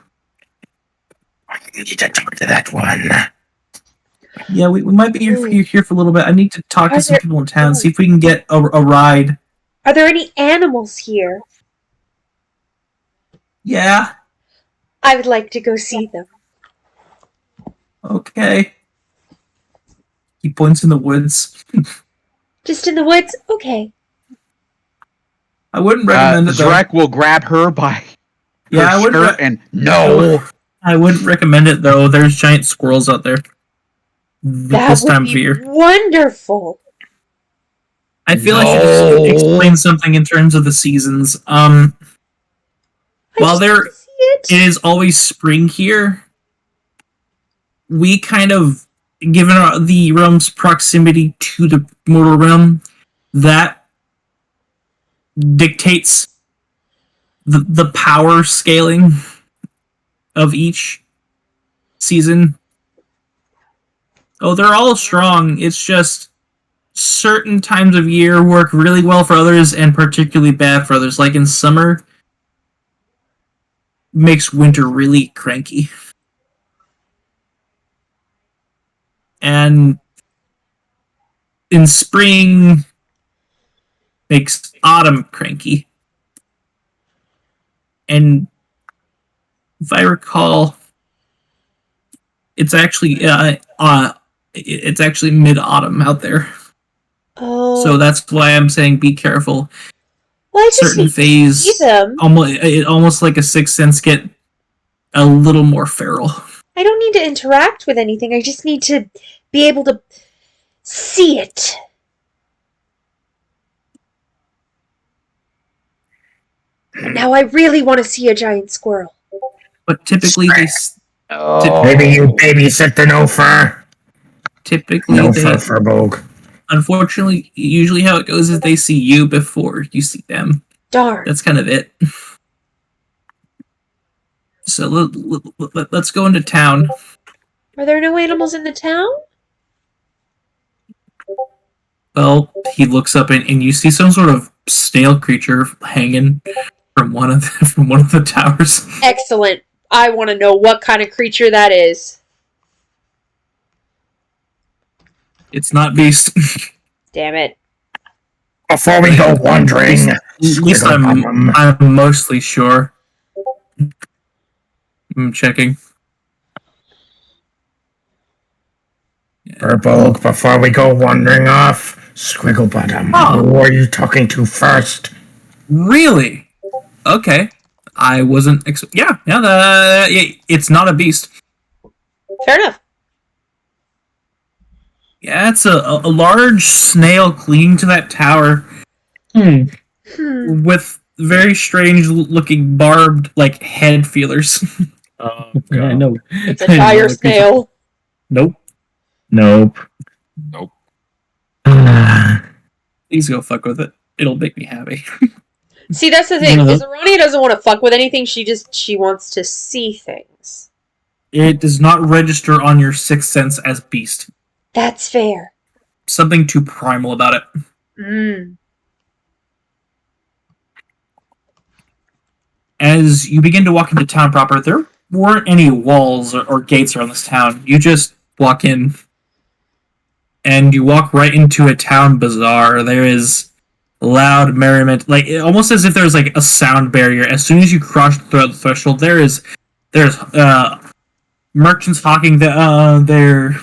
I need to talk to that one. Yeah, we might be here for a little bit. I need to talk to some people in town, see if we can get a ride. Are there any animals here? Yeah. I would like to go see them. Okay. He points in the woods. Just in the woods? Okay. I wouldn't recommend it though. Zarek will grab her by Yeah, her I wouldn't. skirt and no. I wouldn't recommend it though. There's giant squirrels out there. That This would time of be year. wonderful. I feel I should just explain something in terms of the seasons. While there see it. is always spring here, we kind of, given the realm's proximity to the mortal realm, that dictates the power scaling of each season. Oh, they're all strong. It's just certain times of year work really well for others and particularly bad for others. Like in summer, makes winter really cranky. And in spring, makes autumn cranky. And if I recall, it's actually mid-autumn out there. Oh. So that's why I'm saying be careful. Well, I just Certain need to phase, see them. almost like a sixth sense, get a little more feral. I don't need to interact with anything. I just need to be able to see it. Now I really want to see a giant squirrel. But typically Maybe you babysit the no fur. typically they Furbog. unfortunately, usually how it goes is they see you before you see them. Darn. That's kind of it. So let's go into town. Are there no animals in the town? Well, he looks up and you see some sort of snail creature hanging from one of the towers. Excellent. I want to know what kind of creature that is. It's not beast. Damn it. Before we go wandering, At least I'm mostly sure. I'm checking. Furbog, before we go wandering off, Squigglebottom, who are you talking to first? Really? Okay. I wasn't. It's not a beast. Fair enough. Yeah, it's a large snail clinging to that tower. With very strange looking barbed head feelers. Yeah, I know. It's a dire snail. Nope. Nope. Please go fuck with it. It'll make me happy. See, that's the thing. Is Arania doesn't want to fuck with anything. She wants to see things. It does not register on your sixth sense as beast. That's fair. Something too primal about it. As you begin to walk into town proper, there weren't any walls or gates around this town. You just walk in, and you walk right into a town bazaar. There is loud merriment, almost as if there's a sound barrier. As soon as you cross the threshold, there's merchants hawking their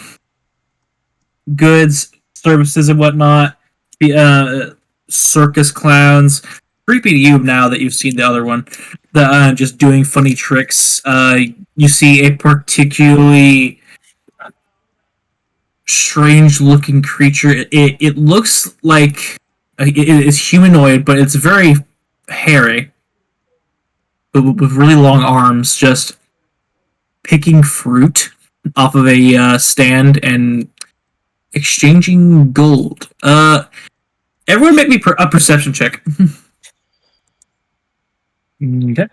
goods, services, and whatnot. The circus clowns. Creepy to you now that you've seen the other one. Just doing funny tricks. You see a particularly strange-looking creature. It looks like it is humanoid, but it's very hairy, but with really long arms, just picking fruit off of a stand and exchanging gold. Everyone make me a perception check. Okay.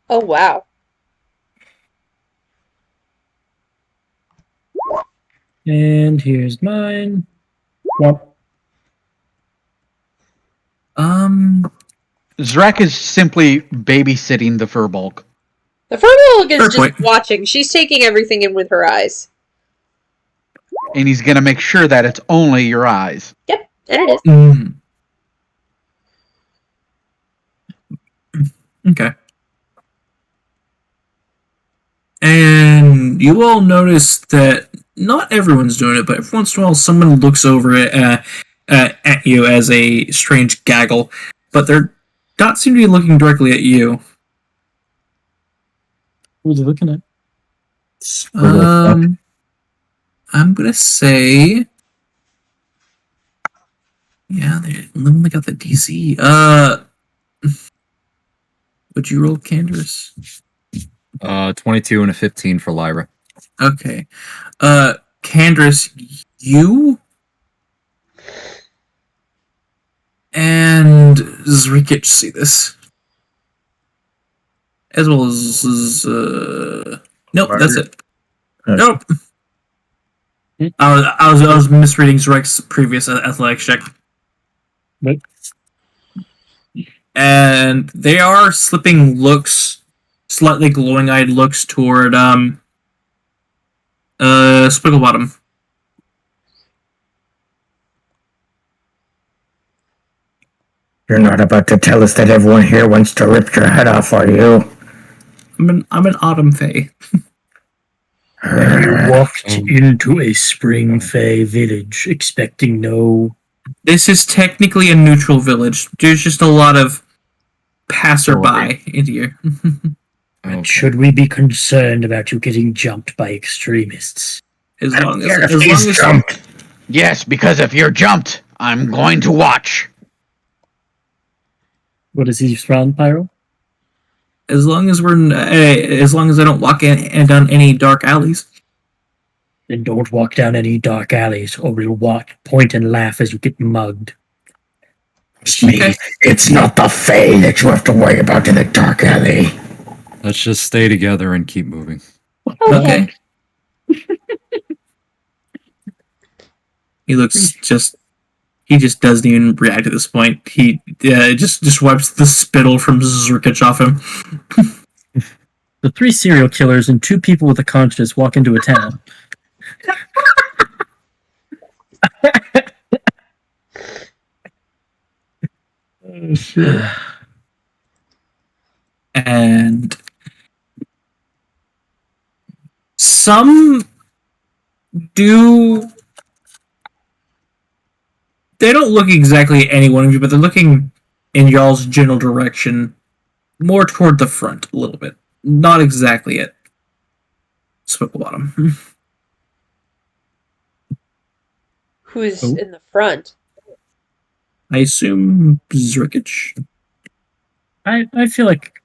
Oh, wow. And here's mine. Well, Zrek is simply babysitting the Furbog. The Furbog is Fair just point. watching. She's taking everything in with her eyes. And he's going to make sure that it's only your eyes. Yep, and it is. Okay. And you all notice that not everyone's doing it, but every once in a while someone looks over at you as a strange gaggle, but they're not seem to be looking directly at you. who's he looking at? I'm gonna say Yeah, they only got the DC. Would you roll, Candace? 22 and a 15 for Lyra. Okay. Candace, you and Zrikic see this. As well as nope, that's it. Nope. I was misreading Zrek's previous athletics check. What? And they are slipping looks, slightly glowing-eyed looks toward Spigglebottom. You're not about to tell us that everyone here wants to rip your head off, are you? I'm an Autumn Fae. You walked into a Spring Fae village expecting no... This is technically a neutral village. There's just a lot of passerby in here. And should we be concerned about you getting jumped by extremists? As I long don't care as, if as he's long as jumped. Yes, because if you're jumped, I'm going to watch. What is he from, Pyro? as long as I don't walk in down any dark alleys. Then don't walk down any dark alleys, or we'll point and laugh as you get mugged. It's me. It's not the Fae that you have to worry about in the dark alley. Let's just stay together and keep moving. Okay. He just doesn't even react at this point. He just wipes the spittle from Zurkic off him. The 3 serial killers and 2 people with a conscience walk into a town. Oh, shit. And some do. They don't look exactly at any one of you, but they're looking in y'all's general direction, more toward the front a little bit. Not exactly at Spicklebottom. Who's in the front? I assume Zrikic. I feel like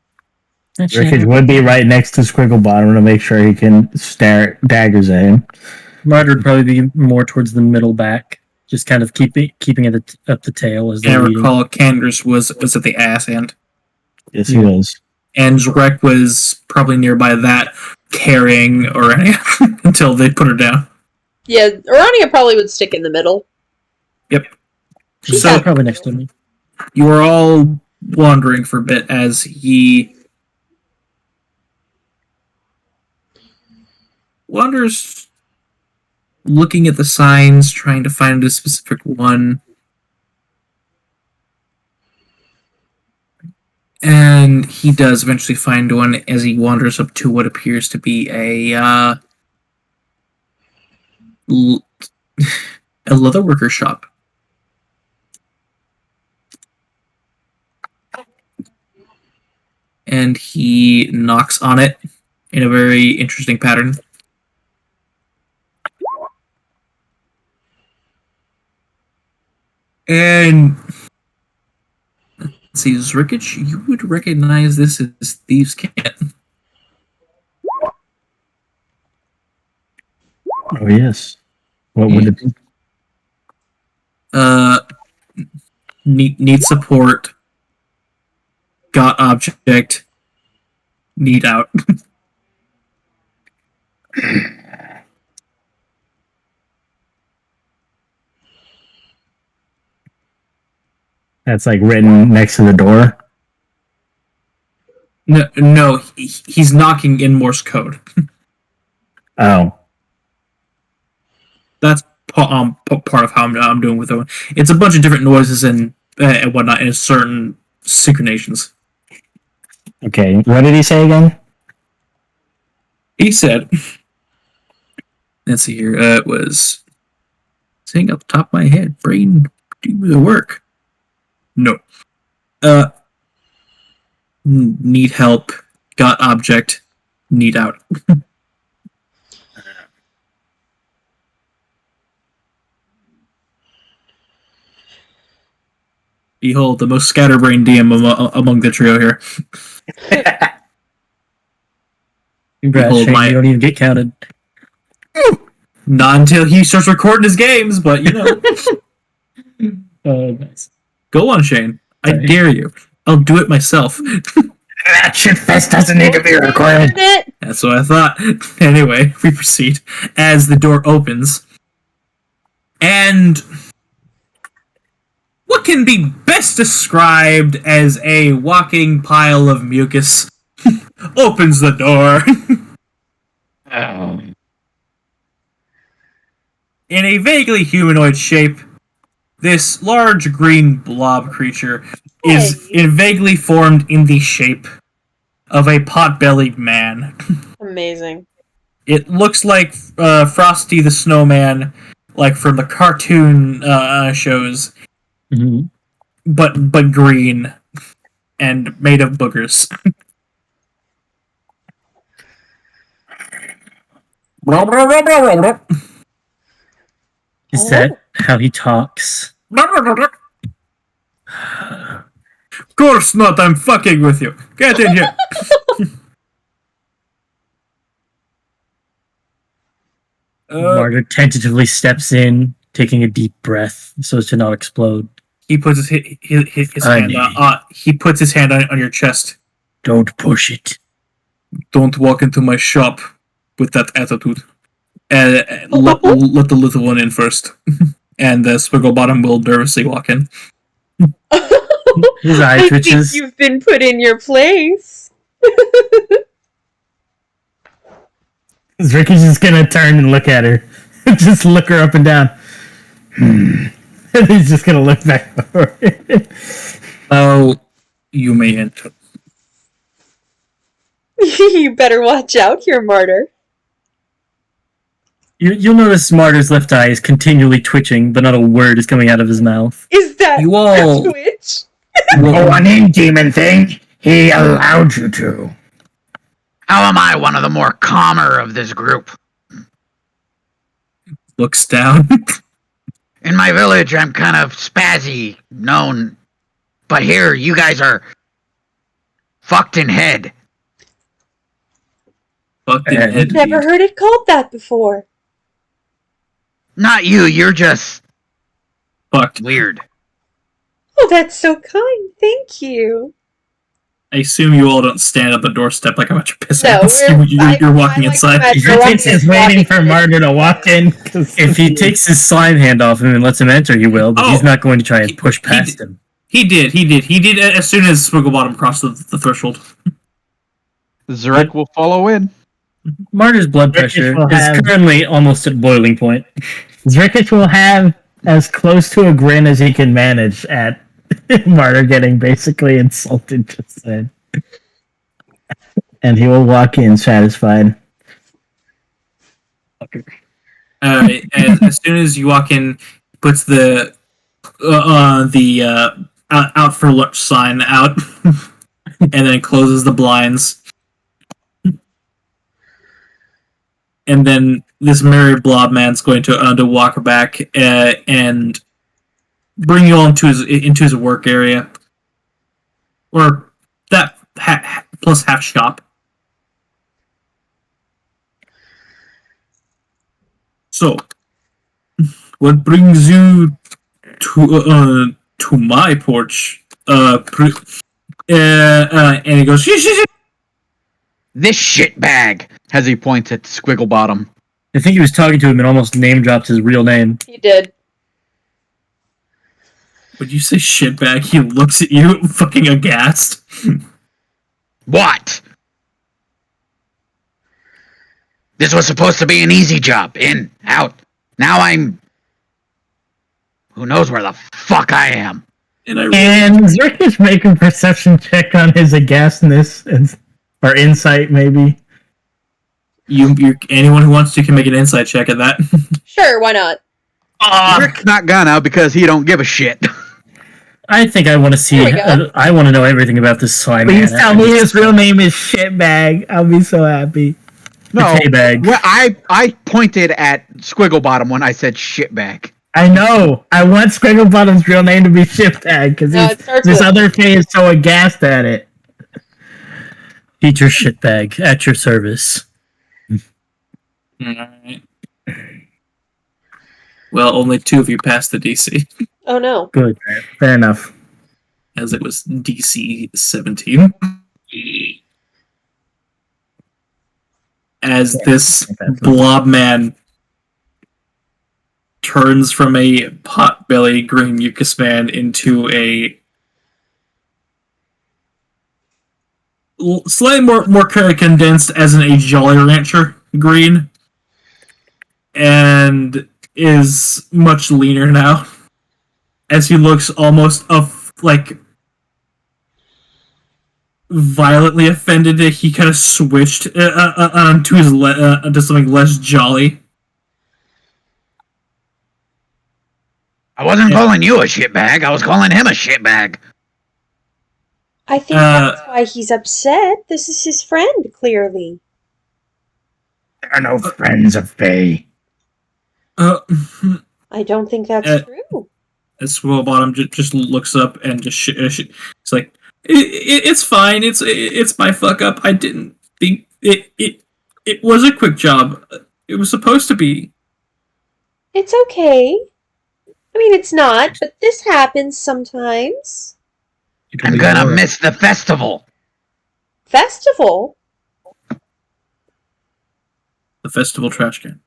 Rickage would be right next to Squigglebottom to make sure he can stare daggers at him. Martyr would probably be more towards the middle back, just kind of keeping it up the tail as And I they're leading. recall Candace was at the ass end. Yes, he was. And Zrek was probably nearby that, carrying Orania until they put her down. Yeah, Orania probably would stick in the middle. Yep. She's So probably next to me. you are all wandering for a bit as he wanders, looking at the signs, trying to find a specific one. And he does eventually find one as he wanders up to what appears to be a leatherworker shop. And he knocks on it in a very interesting pattern. And let's see, Zrikic, you would recognize this as Thieves' Cant. Oh, yes. What would it be? Need support. Got object. Need out. That's like written next to the door. No, he's knocking in Morse code. Oh. That's part of how I'm doing with it. It's a bunch of different noises and whatnot in certain synchronations. Okay. What did he say again? He said, let's see here, it was saying up the top of my head, brain do the work. No. Need help, got object, need out. Behold, the most scatterbrained DM among the trio here. Congrats, Behold, Shane. You don't even get counted. Not until he starts recording his games, but you know. Oh, nice. Go on, Shane. I Sorry. dare you. I'll do it myself. That shit fest doesn't need to be recorded. That's what I thought. Anyway, we proceed as the door opens. And what can be best described as a walking pile of mucus opens the door. In a vaguely humanoid shape, this large green blob creature is vaguely formed in the shape of a pot-bellied man. Amazing. It looks like Frosty the Snowman, like from the cartoon shows, Mm-hmm. but green and made of boogers. Is that how he talks? Of course not, I'm fucking with you. Get in here. Margaret tentatively steps in, taking a deep breath so as to not explode. He puts his hand he puts his hand on your chest. Don't push it. Don't walk into my shop with that attitude. Let the little one in first. And Swigglebottom will nervously walk in. His eye I twitches. think you've been put in your place. Ricky's just gonna turn and look at her. Just look her up and down. And he's just gonna look back over. Oh, you may enter. You better watch out here, martyr. You'll notice Martyr's left eye is continually twitching, but not a word is coming out of his mouth. Is that You all- a twitch? Go on in, demon thing. He allowed you to. How am I one of the more calmer of this group? Looks down. In my village, I'm kind of spazzy, known. But here, you guys are fucked in head. Fucking head. Never heard it called that before. Not you, you're just Fucked. weird. Oh, that's so kind. Thank you. I assume you all don't stand at the doorstep like a bunch of piss No, ants. You're walking I like inside. that. He thinks he's waiting for Martyr to walk in. If he takes his slime hand off him and lets him enter, he will, but he's not going to try and push past him. He did as soon as Swigglebottom crossed the thrill. Zarek will follow in. Martyr's blood pressure will is have- currently almost at boiling point. Zrikich will have as close to a grin as he can manage at Martyr getting basically insulted just then. And he will walk in satisfied. As soon as you walk in, puts the out for lunch sign out, and then closes the blinds. And then this merry blob man's going to walk back and bring you all into his work area, or that plus half shop. So, what brings you to my porch? And he goes, shh. This shitbag, as he points at Squigglebottom. I think he was talking to him and almost name dropped his real name. He did. Would you say shitbag? He looks at you, fucking aghast. What? This was supposed to be an easy job. In, out. Now I'm... Who knows where the fuck I am? And Zrikich make a perception check on his aghastness or insight, maybe. You anyone who wants to can make an insight check at that. Sure, why not? Rick's not gonna because he don't give a shit. I think I want to see. There we go. I want to know everything about this slime. Please man. tell me his real name is Shitbag. I'll be so happy. No, K-bag. well, I pointed at Squigglebottom when I said shitbag. I know. I want Squigglebottom's real name to be Shitbag because No, it starts this with other Fae is so aghast at it. Teacher Shitbag at your service. Alright. Well, only 2 of you passed the DC, Oh no. Good. Fair enough. as it was DC 17. As this blob man turns from a pot-belly green mucus man into a slightly more condensed as a Jolly Rancher green, and is much leaner now, as he looks almost violently offended that he kind of switched onto his to something less jolly. I wasn't calling you a shitbag. I was calling him a shitbag. I think that's why he's upset. This is his friend, clearly. There are no friends of Fae. I don't think that's true. As Swellbottom just looks up and just it's like, it's fine. It's my fuck up. I didn't think it was a quick job. It was supposed to be. It's okay. I mean, it's not, but this happens sometimes. I'm gonna miss the festival. Festival? The festival trash can.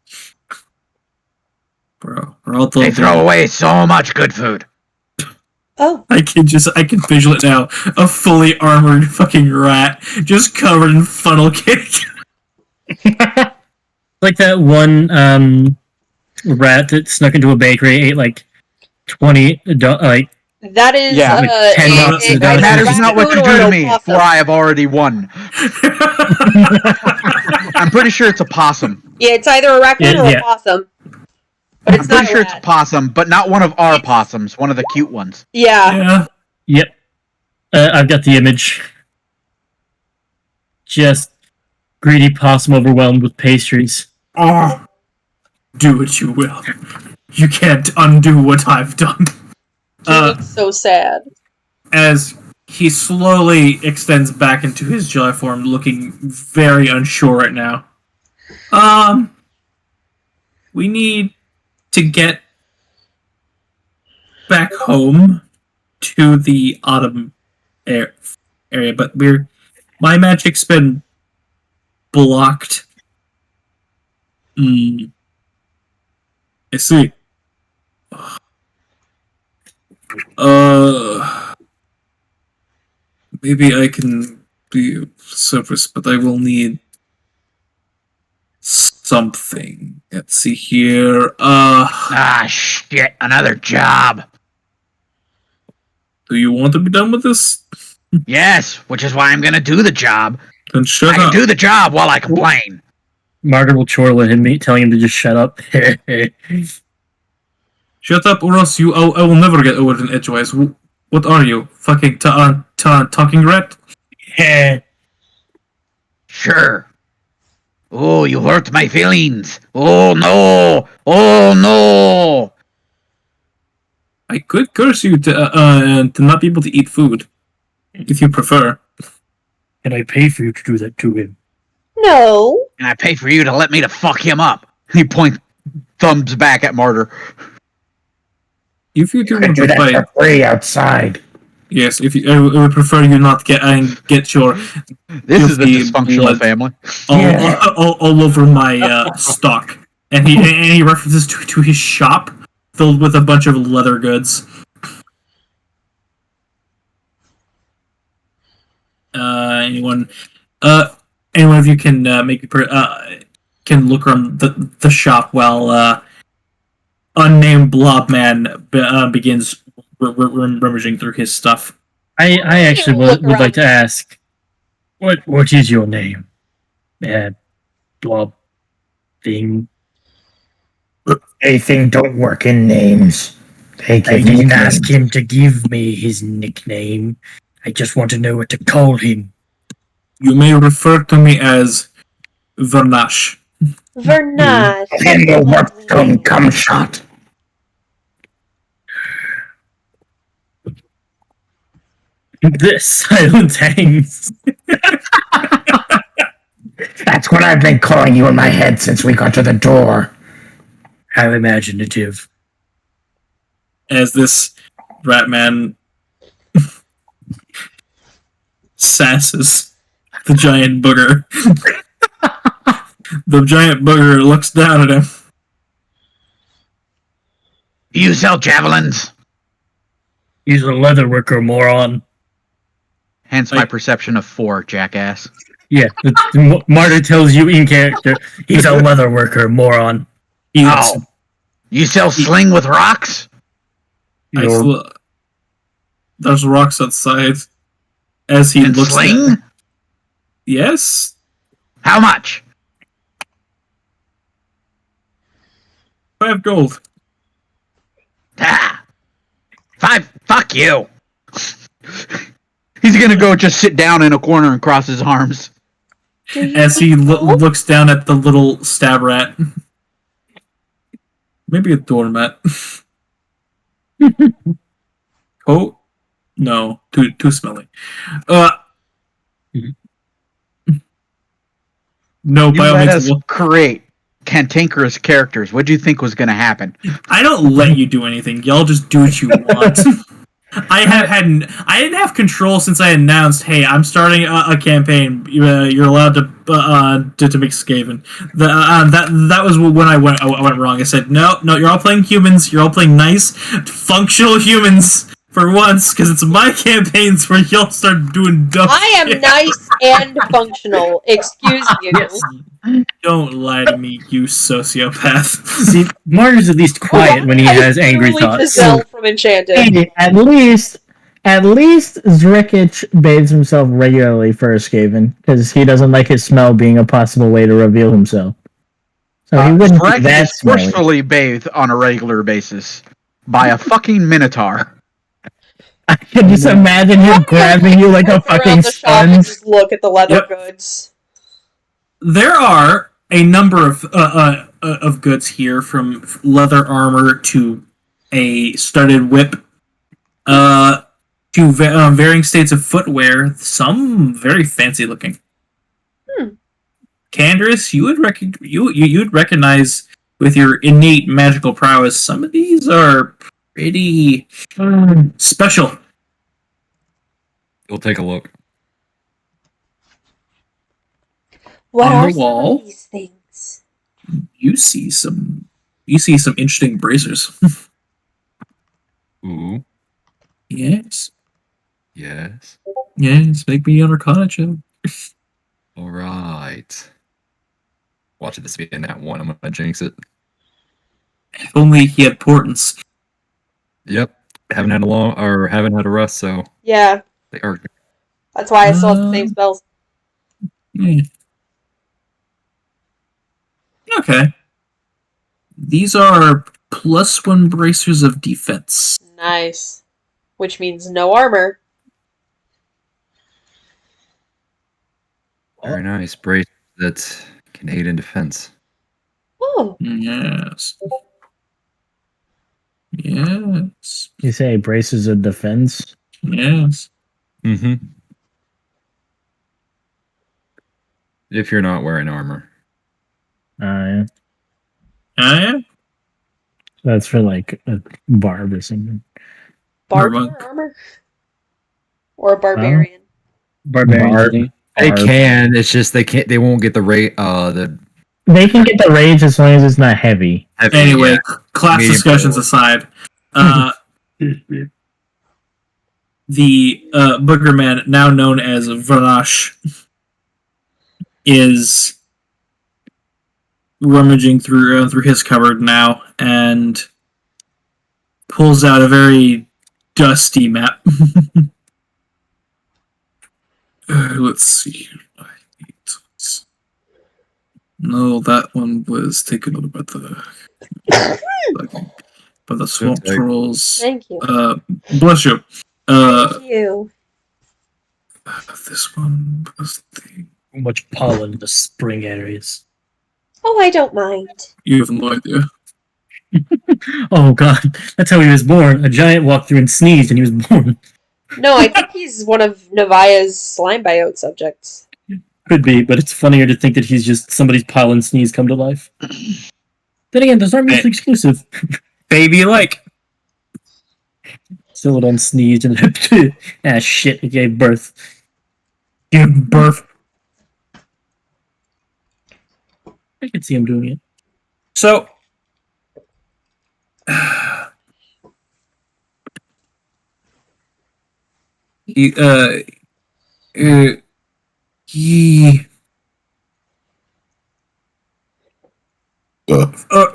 Bro, we're all They throw away so much good food. Oh. I can visual it now. A fully armored fucking rat just covered in funnel cake. Like that one rat that snuck into a bakery, ate like 20 That is Yeah. 10 it- bucks. That is not what you do to me, possum. for I have already won. I'm pretty sure it's a possum. Yeah, it's either a raccoon or Yeah. a possum. But it's I'm not pretty sure a it's a rat. possum, but not one of our possums, one of the cute ones. Yeah. Yeah. Yep. I've got the image. Just greedy possum overwhelmed with pastries. Oh, do what you will. You can't undo what I've done. He looks so sad. As he slowly extends back into his jelly form, looking very unsure right now. We need to get back home to the autumn area, but my magic's been blocked. I see. Maybe I can be of service, but I will need something. Let's see here. Ah, shit. Another job. Do you want to be done with this? Yes, which is why I'm gonna do the job. Then shut I can up. do the job while I complain. Margaret will chortle at him, telling him to just shut up. Shut up, or else I will never get over in edgewise. What are you? Fucking talking rat? Sure. Oh, you hurt my feelings. Oh no! Oh no! I could curse you to not be able to eat food, if you prefer. Can I pay for you to do that to him? No. And I pay for you to let me to fuck him up. He points thumbs back at Martyr. If you do You can want do to that fight, for free outside. yes. If you, I would prefer you not get your This is the Filthy dysfunctional blood. family. all over my stock, and he references to his shop filled with a bunch of leather goods. Anyone of you can can look around the shop while unnamed blob man begins rummaging through his stuff. I actually would like to ask, what is your name? Blob thing. Anything don't work in names. They I give didn't me ask names. him to give me his nickname. I just want to know what to call him. You may refer to me as Vernash. Vernash. Then the work don't come shot. This silence hangs. That's what I've been calling you in my head since we got to the door. How imaginative. As this rat man sasses the giant booger. The giant booger looks down at him. You sell javelins? He's a leather worker, moron. Hence my perception of 4, jackass. Yeah, Marta tells you in character, he's a leather worker, moron. Oh. You sell sling with rocks? There's rocks outside. As he And looks sling? at, yes. How much? 5 gold. Ah. 5. Fuck you. He's gonna go just sit down in a corner and cross his arms. As he looks down at the little stab rat. Maybe a doormat. Oh, no, too smelly. No, You by all let means. us create cantankerous characters. What do you think was gonna happen? I don't let you do anything. Y'all just do what you want. I didn't have control since I announced, hey, I'm starting a campaign. You're allowed to make Skaven. That was when I went wrong. I said, no, you're all playing humans. You're all playing nice, functional humans for once, because it's my campaigns where y'all start doing dumb. I am shit. nice and functional. Excuse you. Don't lie to me, you sociopath. See, Marta's at least quiet when he has angry Literally thoughts. Giselle from Enchanted. Hey, at least Zrikich bathes himself regularly for a Skaven, because he doesn't like his smell being a possible way to reveal himself. So he wouldn't be Shrek that is smelly. forcefully bathed on a regular basis by a fucking minotaur. I can just imagine him grabbing you like a Walk around fucking the shop and sponge. just look at the leather Yep. goods. There are a number of goods here, from leather armor to a studded whip, to varying states of footwear. Some very fancy looking. Candace, you'd recognize with your innate magical prowess. Some of these are pretty special. We'll take a look. What On are the some wall. of these things? You see some interesting bracers. Ooh, Yes. yes. Yes, make me an Arcana check. All right. Watch this be in that one. I'm gonna jinx it. If only he had portents. Yep. Haven't had a rest, so Yeah, they are. that's why I still have the same spells. Hmm. Okay. These are +1 bracers of defense. Nice. Which means no armor. Very nice. Brace that can aid in defense. Oh, Yes. Yes. You say braces of defense? Yes. Mm-hmm. If you're not wearing armor. Yeah. Yeah. That's for like a barb or something. barber monk. armor? Or a barbarian? Barbarian. They Barb. can. It's just they can't. They won't get the rate. The They can get the rage as long as it's not heavy. heavy, Anyway, yeah. class Medium discussions level. aside, the booger man, now known as Vernash, is rummaging through his cupboard now and pulls out a very dusty map. Let's see. No, that one was taken over by the swamp Okay. trolls. Thank you. Bless you. Thank you. This one was the. Much pollen in the spring areas. Oh, I don't mind. You have no idea. Oh god, that's how he was born. A giant walked through and sneezed and he was born. No, I think he's one of Nevaeh's slime biote subjects. Could be, but it's funnier to think that he's just somebody's Pollen Sneeze come to life. Then again, those aren't mutually exclusive. Baby like. Sylodon sneezed and shit, it gave birth. Give birth. I could see him doing it. So, he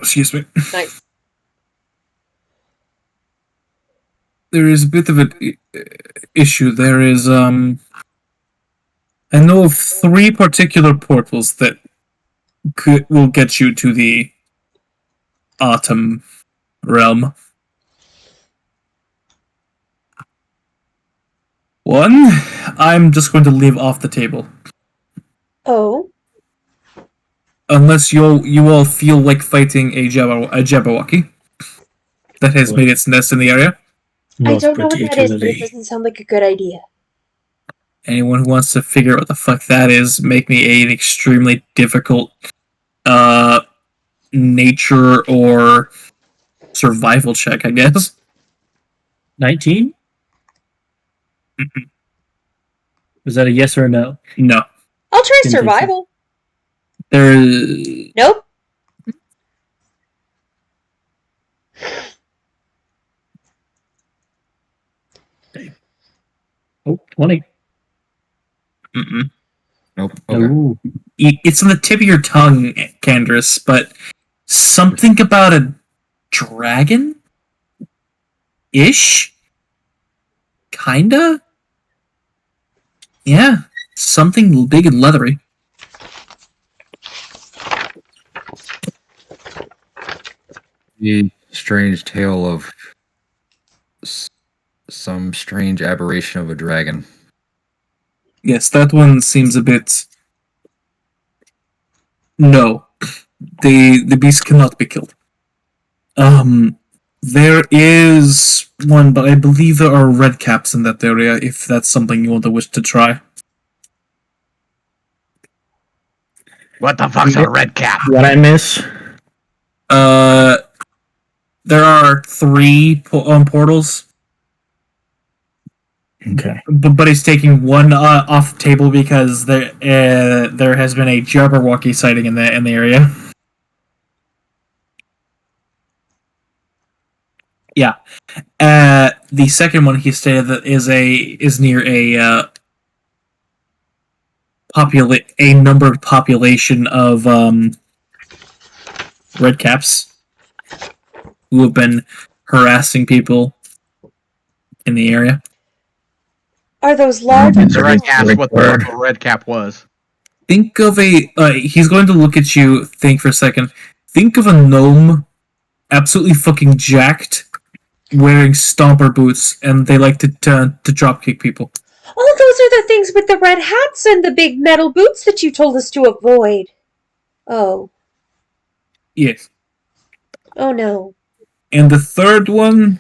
excuse me. Nice. There is a bit of an issue. There is, I know of 3 particular portals that will get you to the Autumn realm. One, I'm just going to leave off the table. Oh, Unless you all feel like fighting a Jabberwocky that has made its nest in the area. I Not don't know what that is, but it particularly. doesn't sound like a good idea. Anyone who wants to figure out what the fuck that is, make me an extremely difficult nature or survival check, I guess. 19? Was that a yes or a no? No. I'll try Didn't think so. survival. There. Nope. Oh, 20. Mm-mm. Nope. Okay. Ooh. It's on the tip of your tongue, Candrace, but something about a dragon? Ish? Kinda? Yeah. Something big and leathery. The strange tale of some strange aberration of a dragon. Yes, that one seems a bit... No. The beast cannot be killed. There is one, but I believe there are red caps in that area, if that's something you want to wish to try. What the fuck's a red cap? What I miss? There are 3 portals, Okay. but he's taking one off the table because there has been a Jabberwocky sighting in the area. Yeah. The second one he stated that is near a numbered population of redcaps who have been harassing people in the area. Are those large? It's a red cap's what the fuck a red cap was. Think of he's going to look at you, think for a second. Think of a gnome, absolutely fucking jacked, wearing stomper boots, and they like to dropkick people. Oh, those are the things with the red hats and the big metal boots that you told us to avoid. Oh. Yes. Oh no. And the third one,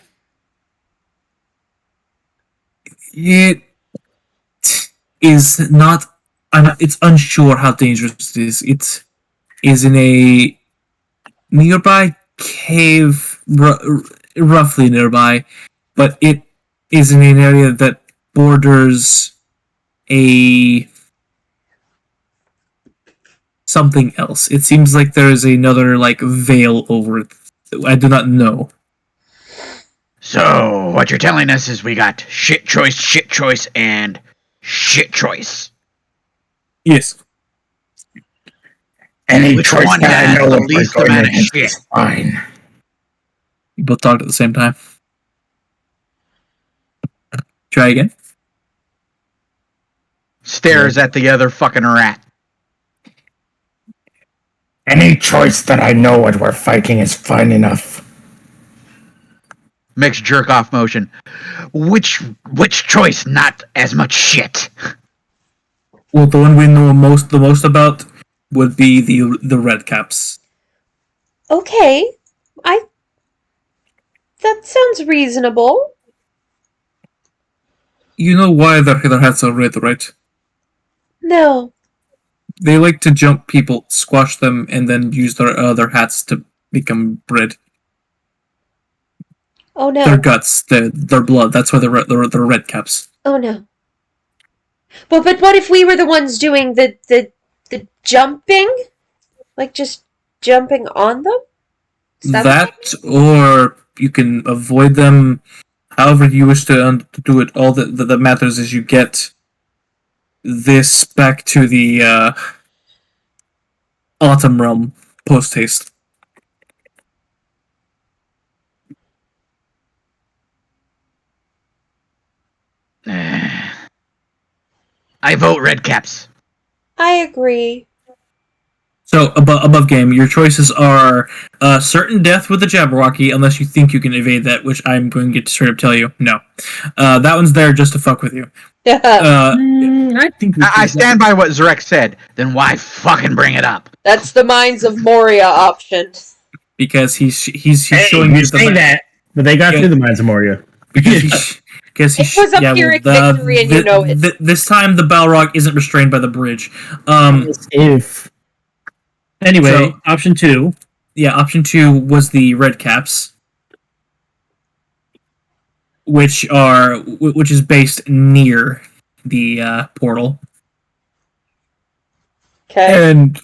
it is not. It's unsure how dangerous it is. It is in a nearby cave, roughly nearby, but it is in an area that borders a something else. It seems like there is another veil over it. I do not know. So, what you're telling us is we got shit choice, and shit choice. Yes. Any Which choice one that I has know the of least going amount of against shit? is fine. You both talked at the same time. Try again. Stares at the other fucking rat. Any choice that I know what we're fighting is fine enough. Makes jerk off motion. Which choice not as much shit? Well, the one we know the most about would be the red caps. Okay. That sounds reasonable. You know why their hats are red, right? No. They like to jump people, squash them, and then use their hats to become bread. Oh Their no. guts, their blood. That's why they're red caps. Oh no. But what if we were the ones doing the jumping? Like just jumping on them? Is that That, or you can avoid them. However you wish to do it. All that matters is you get this back to the Autumn Realm post haste. I vote red caps. I agree. So above game, your choices are certain death with the Jabberwocky, unless you think you can evade that, which I'm going to get to straight up tell you no. That one's there just to fuck with you. I think I stand by what Zarek said. Then why fucking bring it up? That's the Mines of Moria option. Because he's Hey, showing you you say that, but they got through the Mines of Moria. Because It was a Pyrrhic victory, and you know it. This time the Balrog isn't restrained by the bridge. If Anyway, So- option 2. Yeah, option 2 was the red caps, which is based near the portal, Okay. and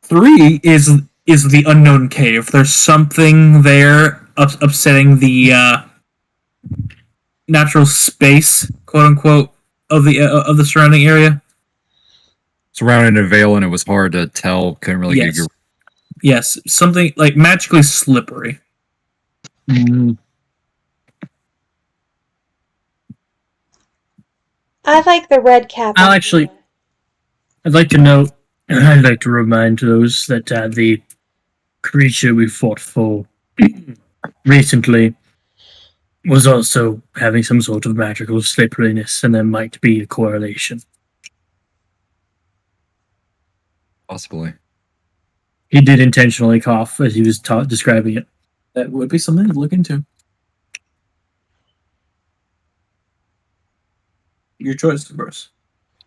3 is the unknown cave. There's something there upsetting the natural space, quote unquote, of the surrounding area. Surrounded in a veil, and it was hard to tell. Couldn't really get your. Yes, something like magically slippery. I like the red cap. I'll actually- I'd like to note, and I'd like to remind those that the creature we fought for recently was also having some sort of magical slipperiness, and there might be a correlation. Possibly. He did intentionally cough as he was describing it. That would be something to look into. Your choice, Bruce.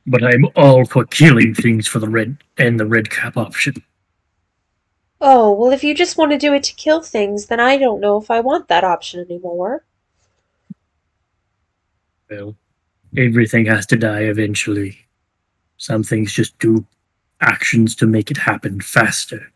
But I'm all for killing things for the red cap option. Oh, well, if you just want to do it to kill things, then I don't know if I want that option anymore. Well, everything has to die eventually. Some things just do actions to make it happen faster.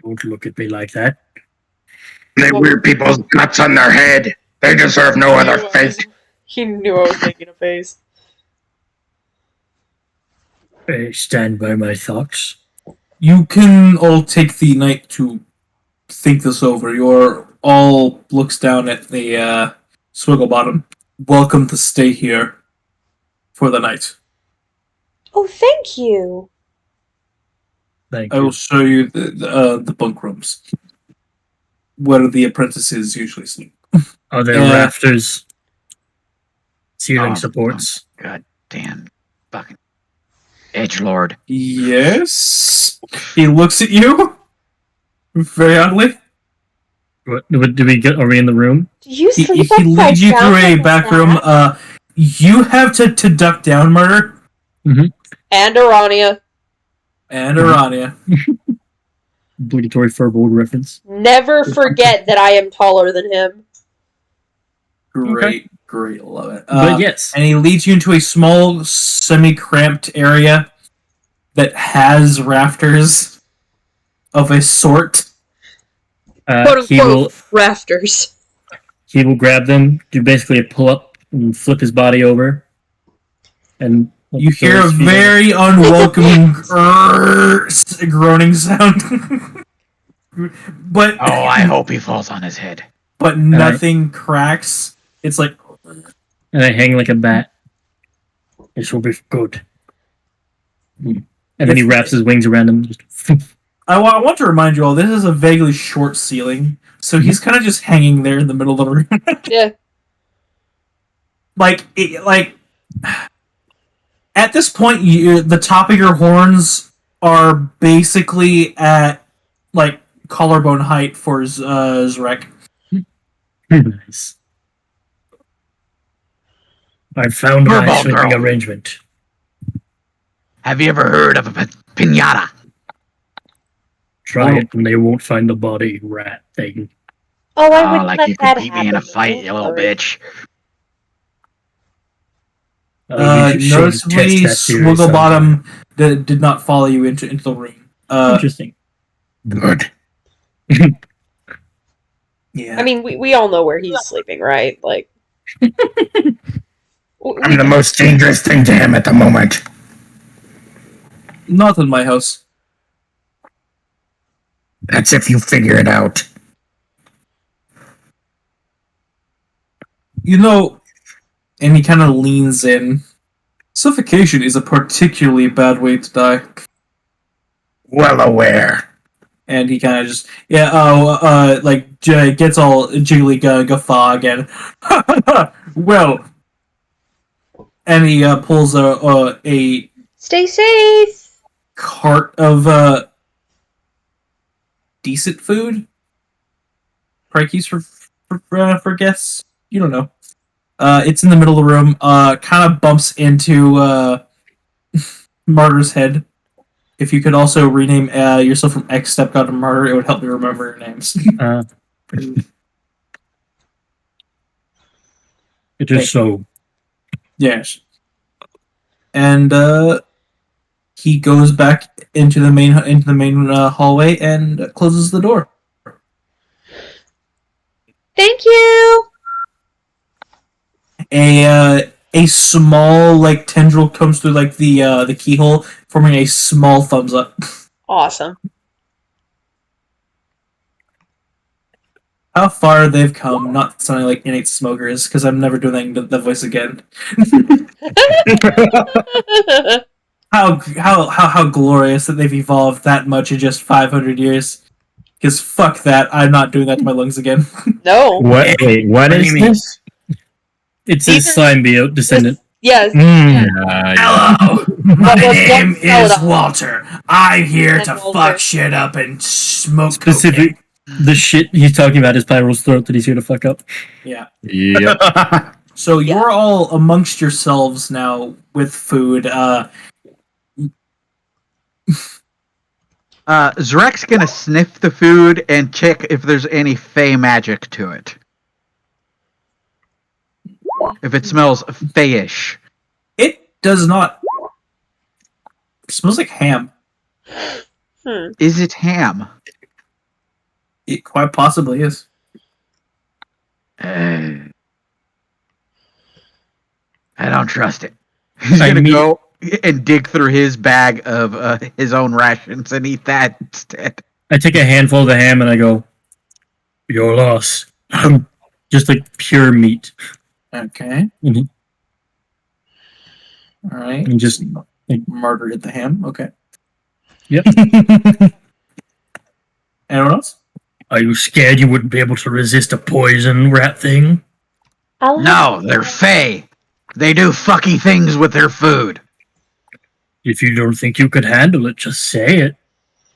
Don't look at me like that. They wear people's guts on their head. They deserve no other fate. He knew I was making a face. I stand by my thoughts. You can all take the night to think this over. You're all looks down at the Swiggle Bottom. Welcome to stay here for the night. Oh, thank you. Thank I you. will show you the bunk rooms where the apprentices usually sleep. Are there Uh, rafters? Ceiling Oh, supports? God damn. Fucking. Edgelord. Yes. He looks at you very oddly. What, are we in the room? Do you He sleep upside leads you down through a like back that? room. You have to duck down, Murder, And Arania. and Arania. Obligatory Furbold reference. Never forget that I am taller than him. Great, great, love it. But yes. And he leads you into a small, semi-cramped area that has rafters of a sort. Quote He will unquote rafters. grab them, do basically a pull up, and flip his body over. And You throw hear a his feet on it. very unwelcoming groaning sound. But Oh, I hope he falls on his head. but nothing cracks. It's like And I hang like a bat. This will be good. And then he wraps his wings around him. Just I want to remind you all, this is a vaguely short ceiling, so he's kind of just hanging there in the middle of the room. Yeah. like At this point, the top of your horns are basically at like collarbone height for Zrek. Nice. I found my Furball sleeping girl. arrangement. Have you ever heard of a pinata? Try it and they won't find the body, rat thing. Oh, I Oh, wouldn't like let you that could beat happen. me in a fight, Don't you little worry. bitch. We should Noticeably, test that theory sometime. Swigglebottom did not follow you into the room. Interesting. Good. Yeah. I mean, we all know where he's sleeping, right? Like, I'm the most dangerous thing to him at the moment. Not in my house. That's if you figure it out. You know, and he kind of leans in. Suffocation is a particularly bad way to die. Well aware. And he kind of just, gets all jiggly guffaw again. Well, and he pulls a Stay safe. cart of decent food. Prikeys for guests. You don't know. It's in the middle of the room. Kind of bumps into Martyr's head. If you could also rename yourself from X Stepgod to Martyr, it would help me remember your names. It is so. Yes. And he goes back into the main hallway and closes the door. Thank you. A small like tendril comes through like the keyhole, forming a small thumbs up. awesome. How far they've come, not sounding like innate smokers, because I'm never doing the voice again. How glorious that they've evolved that much in just 500 years. Because fuck that, I'm not doing that to my lungs again. No. What? Wait, what do is you mean? this? It's a These are- symbiote descendant. Yes. Hello, my Well, name spell it is out. Walter. I'm here And to Walter. fuck shit up and smoke Specific. The shit he's talking about is Pyro's throat that he's here to fuck up. Yeah. Yep. So you're all amongst yourselves now with food. Zrek's gonna sniff the food and check if there's any fey magic to it. If it smells feyish. It does not. It smells like ham. Is it ham? It quite possibly is. I don't trust it. He's I gonna mean- go and dig through his bag of his own rations and eat that instead. I take a handful of the ham and I go, "Your loss." Just like pure meat. Okay. Mhm. All right. And just Martyr hit the ham. Okay. Yep. Anyone else? Are you scared you wouldn't be able to resist a poison rat thing? No, they're fey. They do fucky things with their food. If you don't think you could handle it, just say it.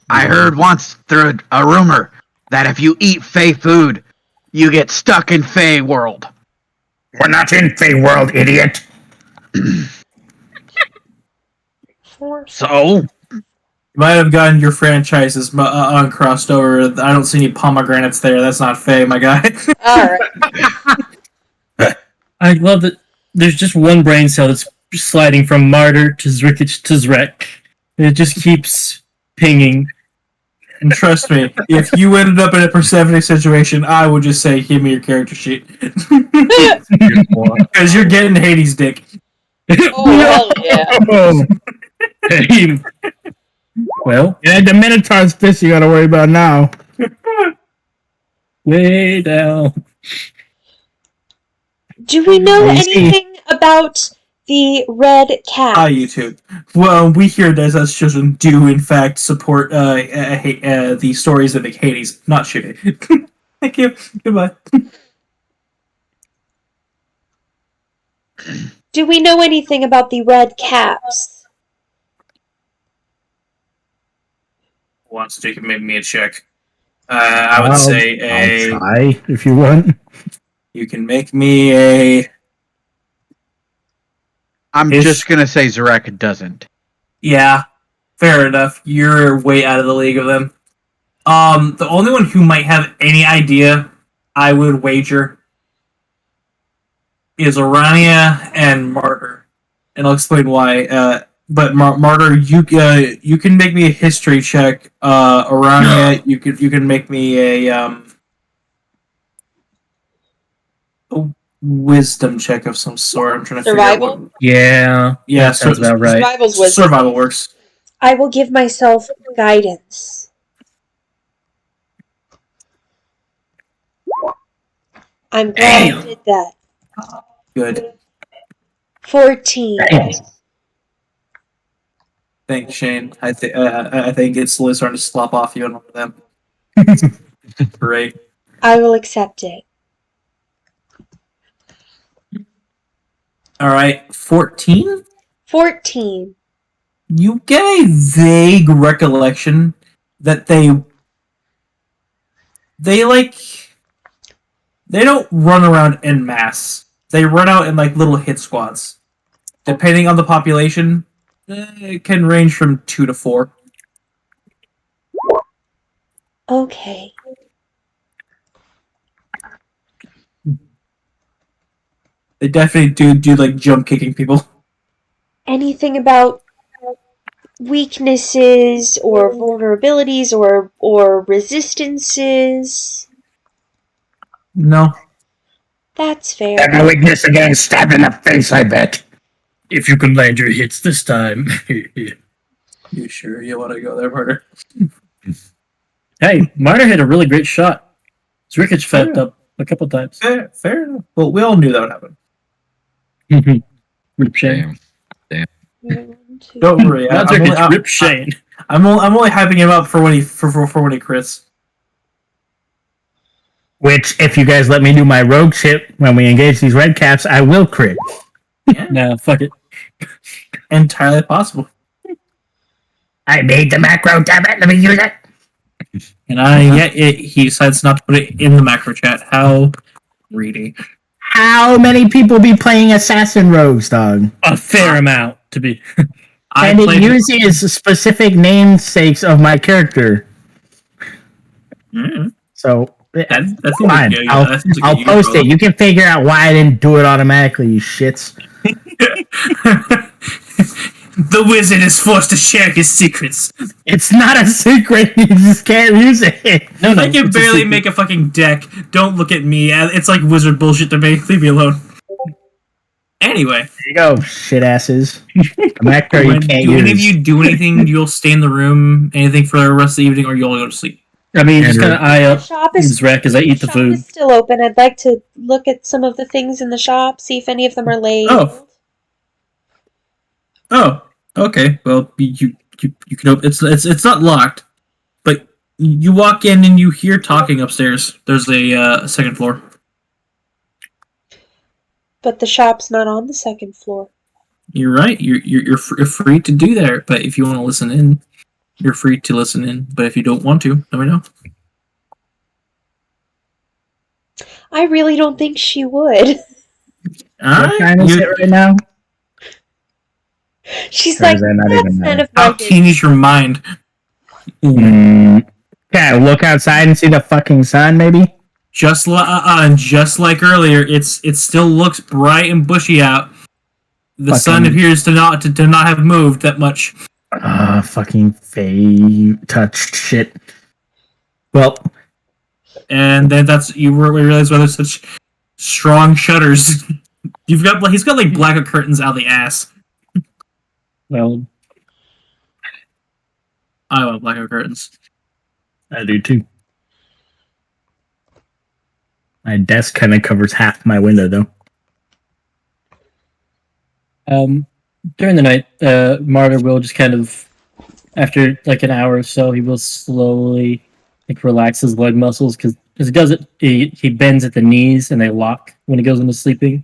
I heard once through a rumor that if you eat fey food, you get stuck in fey world. We're not in Fey World, idiot. So, You might have gotten your franchises uncrossed over. I don't see any pomegranates there. That's not Faye, my guy. All right. I love that there's just one brain cell that's sliding from Martyr to Zrikich to Zrek. And it just keeps pinging. And trust me, if you ended up in a Persephone situation, I would just say, give me your character sheet. Because you're getting Hades' dick. Oh, hell yeah. Oh, Well, yeah, the Minotaur's fish you gotta worry about now. way down. Do we know I see. anything about the red cat? YouTube. Well, we here at Dice-aster Children do, in fact, support the stories that make Hades not shitty. Thank you. Goodbye. Do we know anything about the red caps? Wants to make me a check. I would say I'll try if you want. you can make me a. I'm just gonna say Zarek doesn't. Yeah, fair enough. You're way out of the league of them. The only one who might have any idea, I would wager, is Arania and Martyr, and I'll explain why. But Martyr, you can make me a history check. Arania, you can make me a wisdom check of some sort. I'm trying to figure out what. Yeah. Yeah, that sounds about right. Survival's wisdom. Survival works. I will give myself guidance. I'm glad I did that. Good. 14. Thanks, Shane. I think it's slowly starting to slop off you and one of them. Great. I will accept it. All right, 14. 14. You get a vague recollection that they don't run around en masse. They run out in like little hit squads. Depending on the population, it can range from 2 to 4. Okay. They definitely do like jump kicking people. Anything about weaknesses or vulnerabilities or resistances? No. That's fair. Have no weakness of getting stabbed in the face, I bet. If you can land your hits this time. You sure you want to go there, Martyr? Hey, Martyr hit a really great shot. Zrikich fapped up a couple times. Fair enough. Well, we all knew that would happen. Rip Shane. Don't worry. Not Zrikich, Rip Shane. I'm only hyping him up for when he crits. Which, if you guys let me do my rogue shit when we engage these red caps, I will crit. Yeah. Nah, fuck it. Entirely possible. I made the macro, damn it, let me use it. And he decides not to put it in the macro chat. How greedy. How many people be playing assassin rogues, dog? A fair amount to be. And it uses specific namesakes of my character. Mm-hmm. So That's fine. I'll post it. You can figure out why I didn't do it automatically, you shits. The wizard is forced to share his secrets. It's not a secret. You just can't use it. No, I can barely make a fucking deck. Don't look at me. It's like wizard bullshit to me. Leave me alone. Anyway. There you go, shit asses. Macro you can't do use. any of you do anything? You'll stay in the room, anything for the rest of the evening, or you'll go to sleep? I mean, just kind of eye The up shop is Zrek as I eat the shop food. is still open. I'd like to look at some of the things in the shop, see if any of them are labeled. Oh, okay. Well, you can open. It's not locked, but you walk in and you hear talking upstairs. There's a second floor. But the shop's not on the second floor. You're right. You're free to do that. But if you want to listen in, you're free to listen in. But if you don't want to, let me know. I really don't think she would. What time is it right now? She's Or like, is that not that's even none there? of my How keen is your mind? Yeah, look outside and see the fucking sun, maybe? Just like earlier, it still looks bright and bushy out. The sun appears to not have moved that much. Fucking Faye touched shit. Well, And then you realize why there's such strong shutters. He's got like blackout curtains out the ass. Well, I want blackout curtains. I do too. My desk kind of covers half my window, though. during the night, Martyr will just kind of, after like an hour or so, he will slowly like relax his leg muscles because he does it. He bends at the knees and they lock when he goes into sleeping.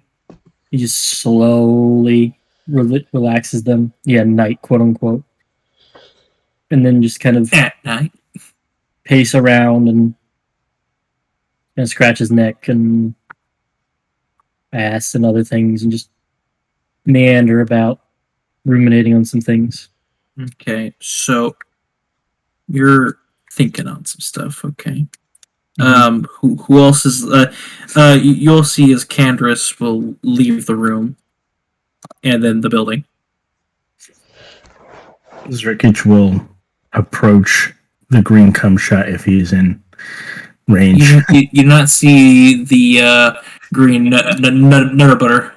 He just slowly relaxes them. Yeah, night, quote unquote. And then just kind of At night. pace around and scratch his neck and ass and other things and just meander about, ruminating on some things. Okay, so you're thinking on some stuff. Okay. Who else is? You'll see as Candrus will leave the room, and then the building. Zrikich will approach the green cum shot if he's in range. You do not see the green nutter butter,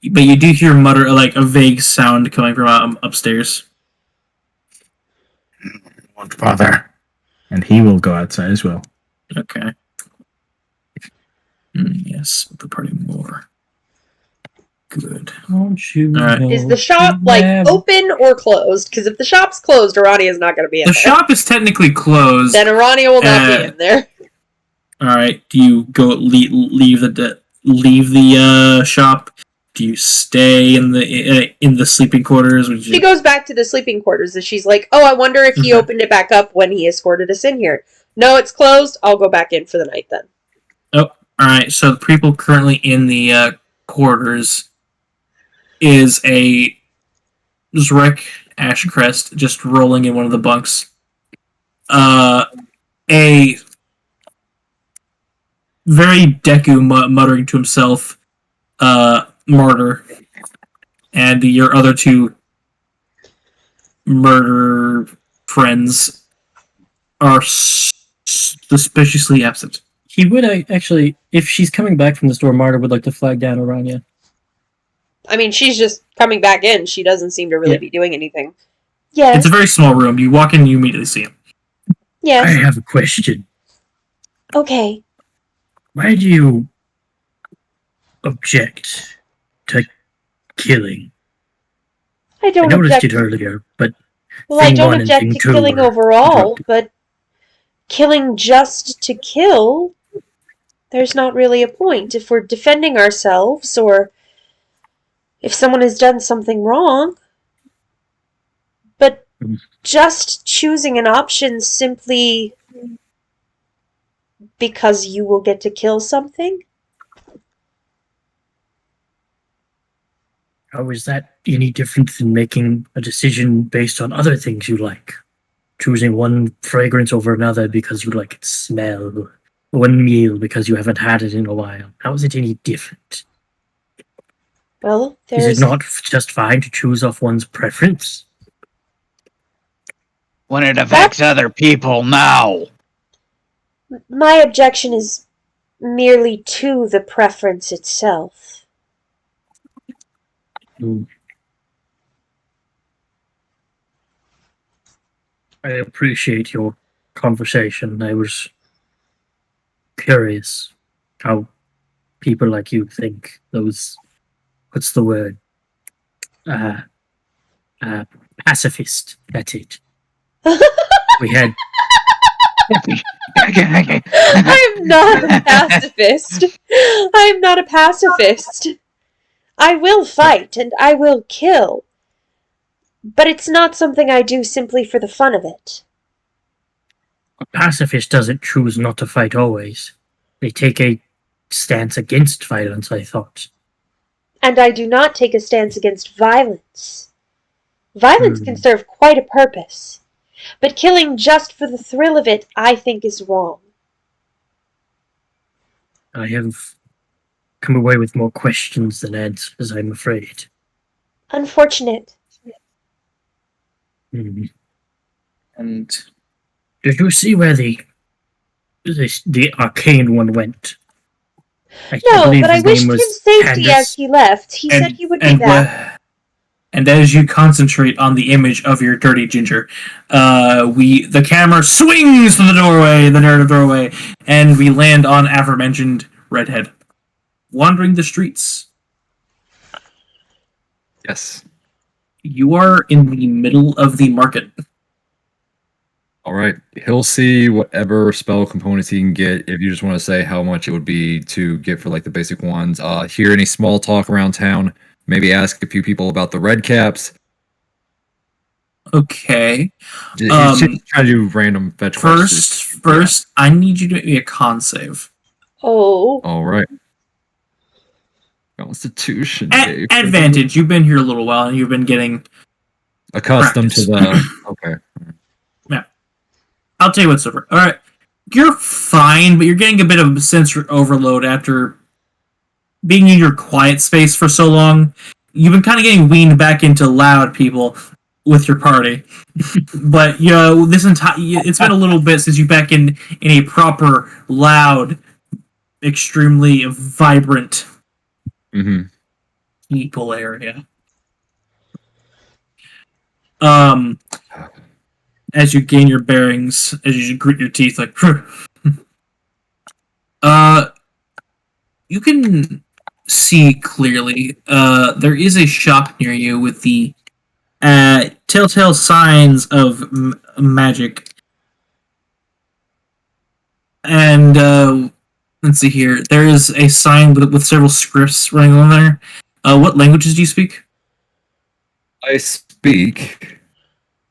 but you do hear mutter like a vague sound coming from upstairs. Won't bother. And he will go outside as well. Okay. Yes, the party more. Good. Don't you All right. know Is the shop open or closed? Because if the shop's closed, Arania is not going to be in The there. shop is technically closed. Then Arania will not be in there. All right. Do you go leave the shop? Do you stay in the sleeping quarters? She goes back to the sleeping quarters and she's like, "Oh, I wonder if he opened it back up when he escorted us in here. No, it's closed. I'll go back in for the night then." Oh, all right. So the people currently in the quarters is a Zrek Ashcrest just rolling in one of the bunks. A very Deku muttering to himself, "Murder," and your other two murder friends are suspiciously absent. He would actually, if she's coming back from the store, Marta would like to flag down Aranya. I mean, she's just coming back in. She doesn't seem to really be doing anything. Yes. It's a very small room. You walk in, you immediately see him. Yes. I have a question. Okay. Why do you object to killing? I don't noticed object. it earlier, but Well, I thing don't one and object thing to two killing were overall, interrupted. but killing just to kill, there's not really a point. If we're defending ourselves or if someone has done something wrong. But just choosing an option simply because you will get to kill something? How is that any different than making a decision based on other things you like? Choosing one fragrance over another because you like its smell, one meal because you haven't had it in a while. How is it any different? Well, Is it not just fine to choose off one's preference? When it affects other people, no. My objection is merely to the preference itself. I appreciate your conversation. I was curious how people like you think. Those, what's the word? Pacifist, that's it. We had... I am not a pacifist. I am not a pacifist. I will fight and I will kill. But it's not something I do simply for the fun of it. A pacifist doesn't choose not to fight always. They take a stance against violence, I thought. And I do not take a stance against violence. Violence can serve quite a purpose. But killing just for the thrill of it, I think, is wrong. I have come away with more questions than answers, I'm afraid. Unfortunate. And did you see where the arcane one went? No, but I wished him safety as he left. He said he would be back. And as you concentrate on the image of your dirty ginger, the camera swings to the narrative doorway, and we land on aforementioned redhead, wandering the streets. Yes. You are in the middle of the market. All right. He'll see whatever spell components he can get. If you just want to say how much it would be to get for like the basic ones, hear any small talk around town. Maybe ask a few people about the red caps. Okay. He's just trying to do random fetch quests. First, I need you to make me a con save. Oh. All right. Constitution. Advantage. You've been here a little while, and you've been getting accustomed practice. to the. Okay. Yeah. I'll tell you what's over. All right. You're fine, but you're getting a bit of sensory overload after being in your quiet space for so long. You've been kind of getting weaned back into loud people with your party. But it's been a little bit since you're back in a proper, loud, extremely vibrant people area. As you gain your bearings, as you grit your teeth, like, you can see clearly. There is a shop near you with the telltale signs of magic. And let's see here. There is a sign with several scripts running on there. What languages do you speak? I speak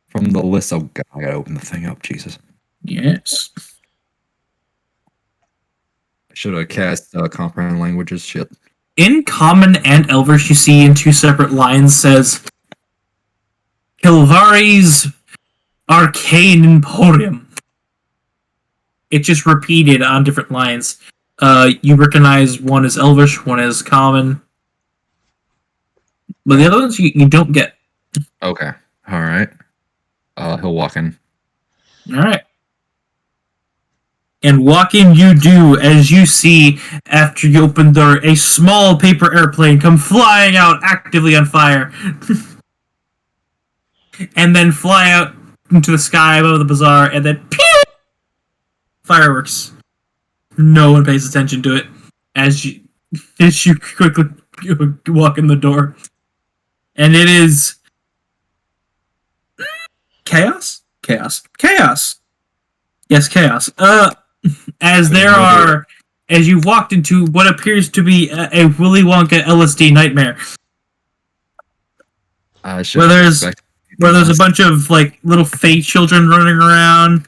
from the list. Oh God, I gotta open the thing up. Jesus. Yes. I should have cast comprehend languages. Shit. In Common and Elvish, you see in two separate lines says Kilvari's Arcane Emporium. It just repeated on different lines. You recognize one as Elvish, one as Common. But the other ones you don't get. Okay. All right. He'll walk in. All right. And walk in you do as you see, after you open the door, a small paper airplane come flying out, actively on fire. And then fly out into the sky above the bazaar, and then pew! Fireworks. No one pays attention to it as you quickly walk in the door. And it is chaos? Chaos. Yes, chaos. As you walked into what appears to be a Willy Wonka LSD nightmare. Where there's a bunch of like little fake children running around.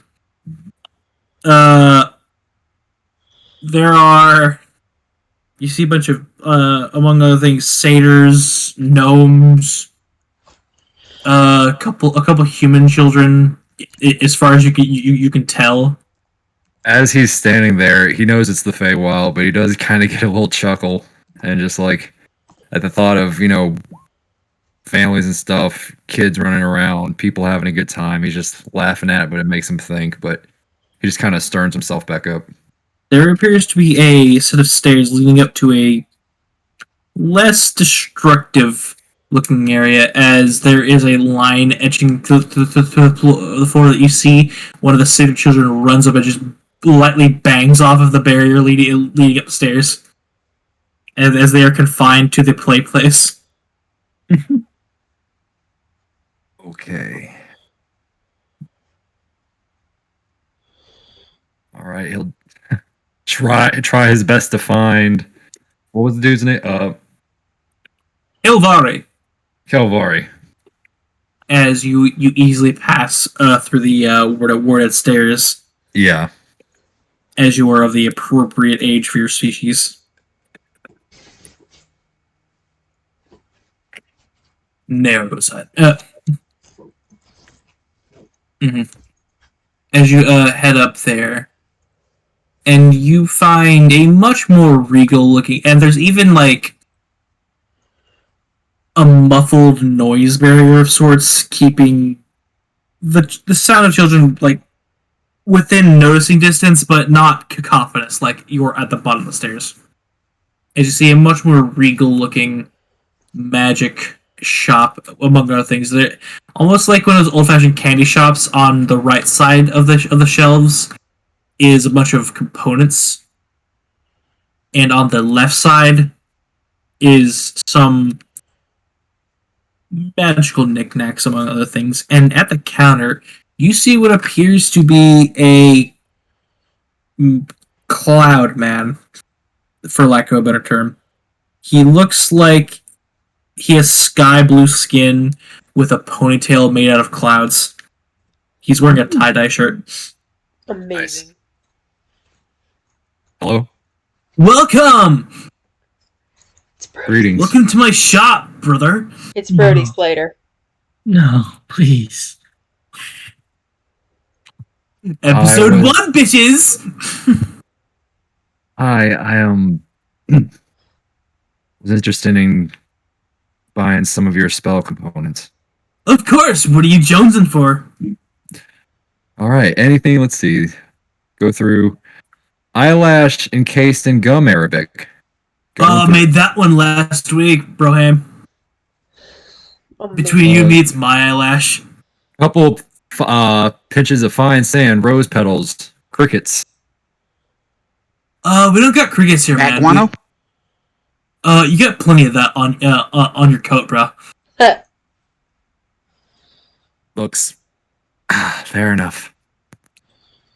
You see a bunch of among other things, satyrs, gnomes, a couple human children, as far as you can tell. As he's standing there, he knows it's the Feywild, but he does kind of get a little chuckle, and just like at the thought of families and stuff, kids running around, people having a good time. He's just laughing at it, but it makes him think. But he just kind of sterns himself back up. There appears to be a set of stairs leading up to a less destructive looking area, as there is a line etching to the floor that you see. One of the satyr children runs up and just lightly bangs off of the barrier leading up the stairs, as they are confined to the play place. Okay. All right, he'll try his best to find. What was the dude's name? Ilvari. Calvari. As you easily pass through the worded stairs. Yeah. As you are of the appropriate age for your species. Narrow side. As you head up there, and you find a much more regal looking, and there's even like a muffled noise barrier of sorts, keeping the sound of children like within noticing distance, but not cacophonous, like you're at the bottom of the stairs. As you see a much more regal looking magic shop, among other things. They're almost like one of those old-fashioned candy shops. On the right side of the shelves is a bunch of components, and on the left side is some magical knickknacks, among other things. And at the counter, You see what appears to be a cloud man, for lack of a better term. He looks like he has sky blue skin with a ponytail made out of clouds. He's wearing a tie-dye shirt. Amazing. Hello? Welcome! It's Brody. Greetings. Welcome to my shop, brother. It's Brody's Plater. No, please. Episode I 1, bitches! I was interested in buying some of your spell components. Of course, what are you jonesing for? All right, anything, let's see. Go through eyelash encased in gum Arabic. Made that one last week, Broham. Between you and me, it's my eyelash. Couple pitches of fine sand, rose petals, crickets. We don't got crickets here, Bat man. guano? You got plenty of that on your coat, bro. Looks fair enough.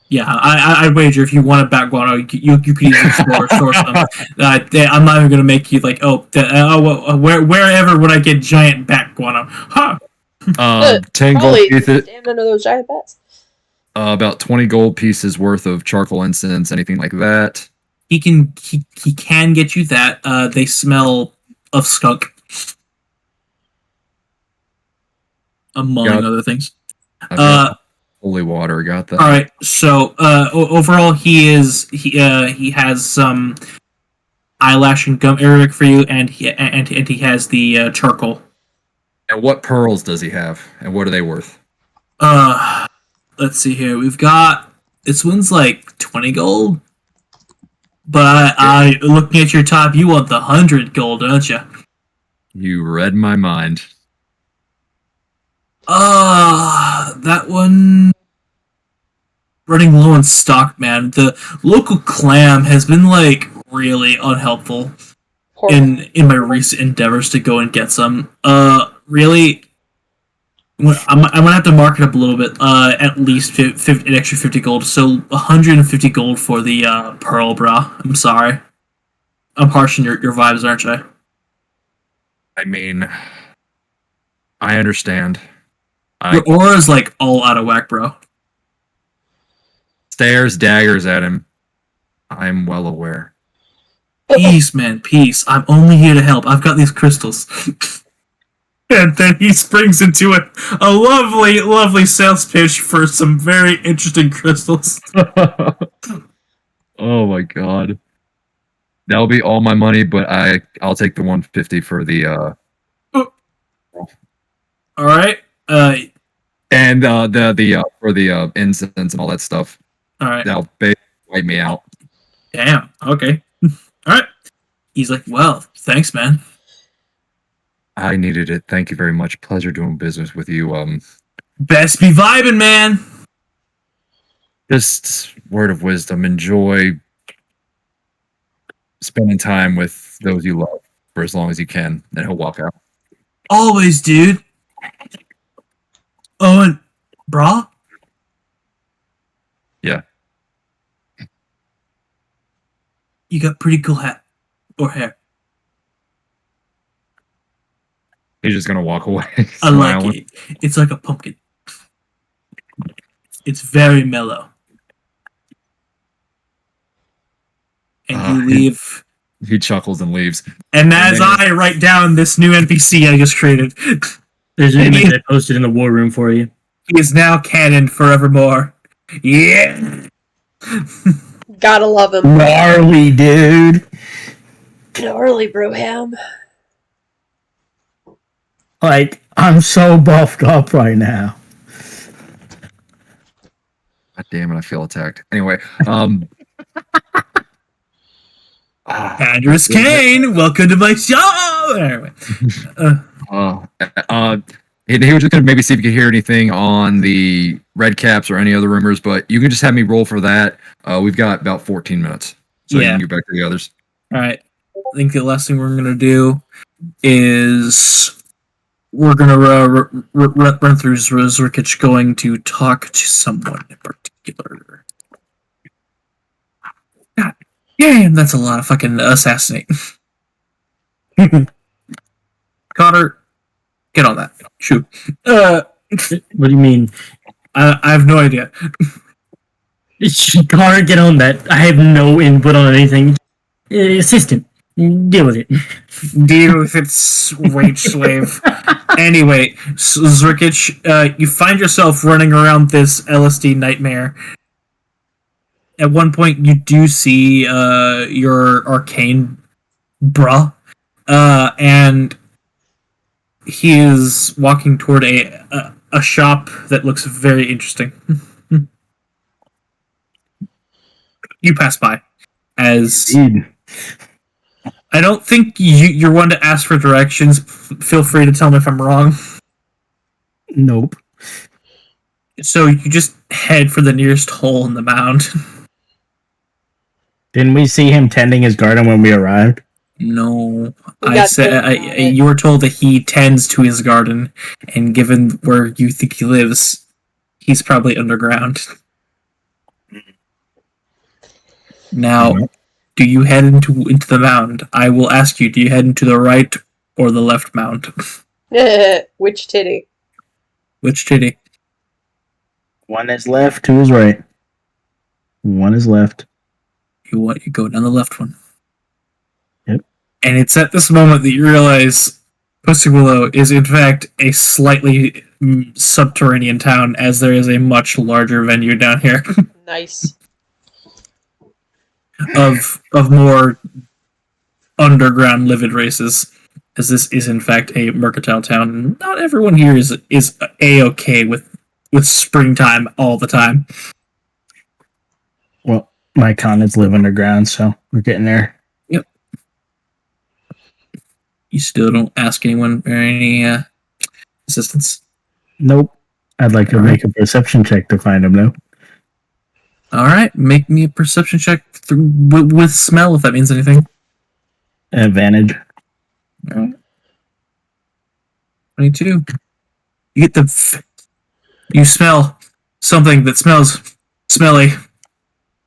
Yeah, I wager if you want a bat guano, you could easily source them. I'm not even gonna make you like, wherever would I get giant bat guano? Huh? 10 gold Probably pieces, stand under those giant bats. about 20 gold pieces worth of charcoal incense, anything like that. He can get you that. They smell of skunk, among other things. I've got holy water, got that. All right. So overall, he has some eyelash and gum Arabic for you, and he has the charcoal. And what pearls does he have, and what are they worth? Let's see here. We've got this one's like 20 gold, but I looking at your top, you want the 100 gold, don't you? You read my mind. That one running low on stock, man. The local clam has been like really unhelpful in my recent endeavors to go and get some. Really, I'm gonna have to mark it up a little bit. At least an extra 50 gold. So 150 gold for the pearl, bro. I'm sorry. I'm harshing your vibes, aren't I? I mean, I understand. Your aura's like all out of whack, bro. Stares daggers at him. I'm well aware. Peace, man, peace. I'm only here to help. I've got these crystals. And then he springs into a lovely, lovely sales pitch for some very interesting crystals. Oh my god. That'll be all my money, but I'll take the 150 for the All right. and the for the incense and all that stuff. All right. That'll wipe me out. Damn. Okay. All right. He's like, well, thanks, man. I needed it. Thank you very much. Pleasure doing business with you. Best be vibing, man. Just word of wisdom. Enjoy spending time with those you love for as long as you can. And he'll walk out. Always, dude. Oh, and brah? Yeah. You got pretty cool hat or hair. He's just gonna walk away. I like it. It's like a pumpkin. It's very mellow. And you leave. He chuckles and leaves. And as I write down this new NPC I just created, There's an image I posted in the war room for you. he is now canon forevermore. Yeah. Gotta love him. Gnarly, dude. Gnarly, Broham. Like, I'm so buffed up right now. God damn it, I feel attacked. Anyway, Andrews Kane, welcome to my show. Anyway, he was just gonna maybe see if you could hear anything on the red caps or any other rumors, but you can just have me roll for that. We've got about 14 minutes, so you Yeah. can get back to the others. all right. I think the last thing we're gonna do is we're gonna run through Zrkic going to talk to someone in particular. God damn, that's a lot of fucking assassinate. Connor, get on that. Shoot. What do you mean? I have no idea. Connor, get on that. I have no input on anything. Assistant, deal with it. Deal with its wage slave. Anyway, Zrkic, you find yourself running around this LSD nightmare. At one point, you do see your arcane bruh, and he is walking toward a shop that looks very interesting. You pass by, as I don't think you're one to ask for directions. Feel free to tell me if I'm wrong. Nope. So you just head for the nearest hole in the mound. Didn't we see him tending his garden when we arrived? No, We I got said told about it. you were told that he tends to his garden, and given where you think he lives, he's probably underground. Now, do you head into the mound? I will ask you: do you head into the right or the left mound? Which titty? Which titty? One is left, two is right. One is left. You go down the left one. Yep. And it's at this moment that you realize Pussy Willow is in fact a slightly subterranean town, as there is a much larger venue down here Nice. of more underground livid races, as this is in fact a mercantile town. Not everyone here is a-okay with springtime all the time. Well, my conids live underground, so we're getting there. Yep. You still don't ask anyone for any assistance? Nope. I'd like to make a perception check to find him, though. Alright, make me a perception check with smell, if that means anything. Advantage. Alright. 22. You get you smell something that smells smelly.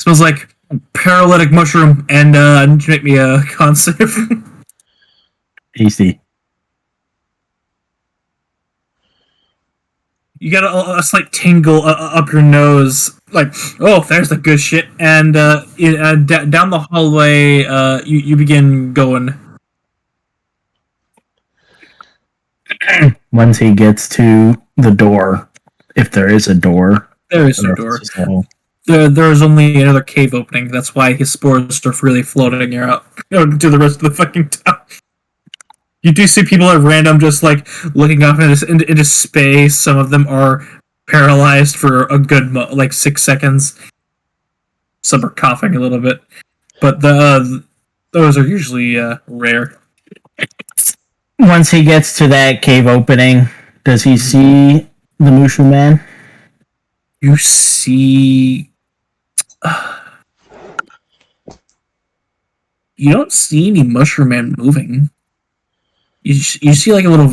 Smells like paralytic mushroom, and I need you to make me a con save. Easy. You get a slight tingle up your nose, like, oh, there's the good shit. And down the hallway, you begin going. Once he gets to the door, if there is a door. There is no door. There's only another cave opening. That's why his spores are freely floating out to the rest of the fucking town. You do see people at random just like looking up into space. Some of them are paralyzed for a good 6 seconds. Some are coughing a little bit, but those are usually rare. Once he gets to that cave opening, does he see the Mushu Man? You see. You don't see any Mushroom Man moving. You see like a little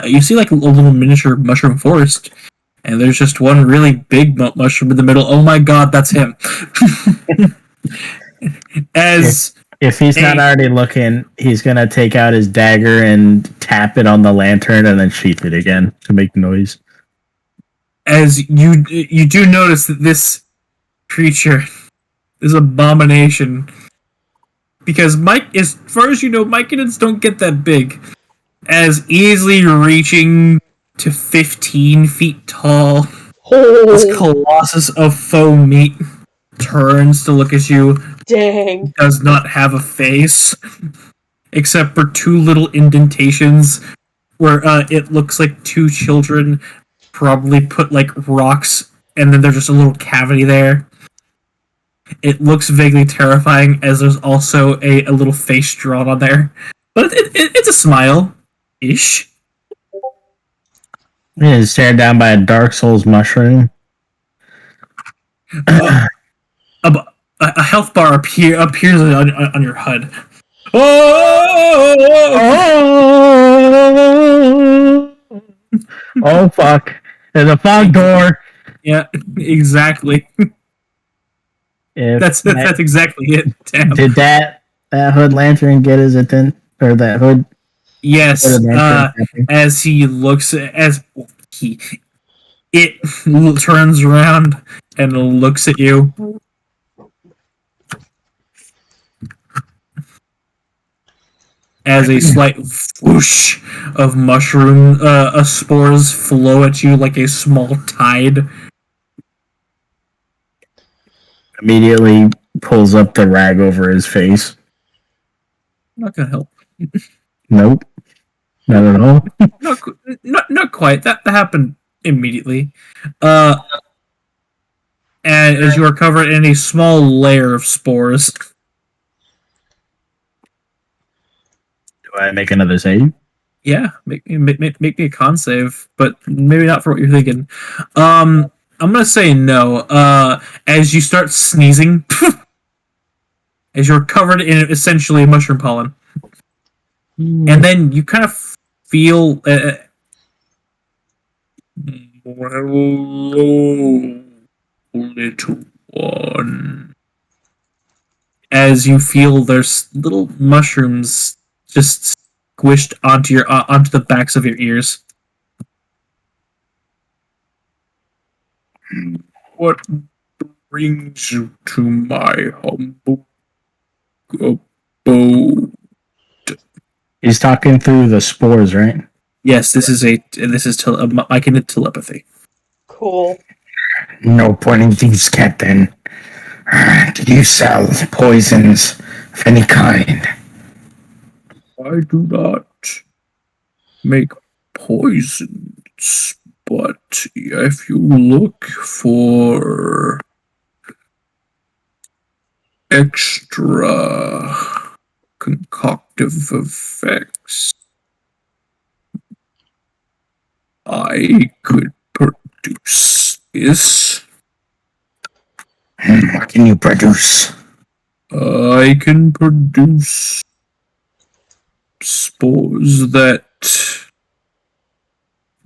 you see like a little miniature mushroom forest, and there's just one really big mushroom in the middle. Oh my god, that's him! If he's not already looking, he's gonna take out his dagger and tap it on the lantern, and then sheath it again to make noise. As you do notice that this creature is an abomination, because as far as you know, myconids don't get that big. As easily reaching to 15 feet tall, this colossus of faux meat turns to look at you. Dang. Does not have a face, except for two little indentations where it looks like two children probably put like rocks, and then there's just a little cavity there. It looks vaguely terrifying, as there's also a little face drawn on there. But it's a smile-ish. He is stared down by a Dark Souls mushroom. A health bar appears on your HUD. Oh fuck! There's a fog door. Yeah, exactly. If That's exactly it. Damn. did that hood lantern get his attention, or that hood? Yes. hood lantern As he looks, it turns around and looks at you. As a slight whoosh of mushroom spores flow at you like a small tide. immediately pulls up the rag over his face. Not gonna help. Nope. Not at all. Not quite. That happened immediately. And as you are covered in a small layer of spores. Do I make another save? Yeah, make me a con save, but maybe not for what you're thinking. I'm gonna say no. As you start sneezing, as you're covered in essentially mushroom pollen, and then you kind of feel. Hello, little one. As you feel there's little mushrooms just squished onto the backs of your ears. What brings you to my humble abode? He's talking through the spores, right? Yes, this is I can do telepathy. Cool. No point in these, Captain. Did you sell poisons of any kind? I do not make poisons, but if you look for extra concoctive effects, I could produce this. What can you produce? I can produce spores that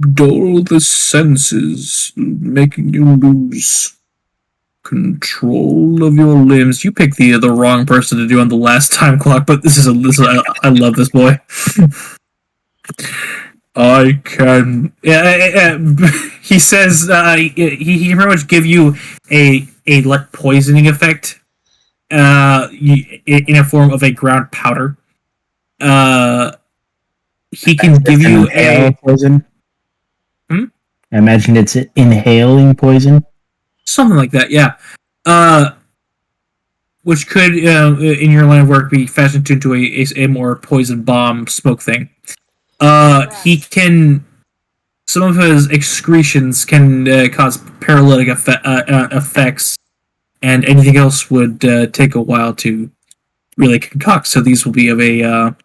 dull the senses, making you lose control of your limbs. You picked the wrong person to do on the last time clock, but I love this boy. I can. He says he pretty much give you a like poisoning effect, in a form of a ground powder. He can give you a poison. Hmm? I imagine it's inhaling poison. Something like that, yeah. Which could, in your line of work, be fashioned into a more poison bomb smoke thing. He can. Some of his excretions can cause paralytic effects, and anything else would take a while to really concoct. So these will be of a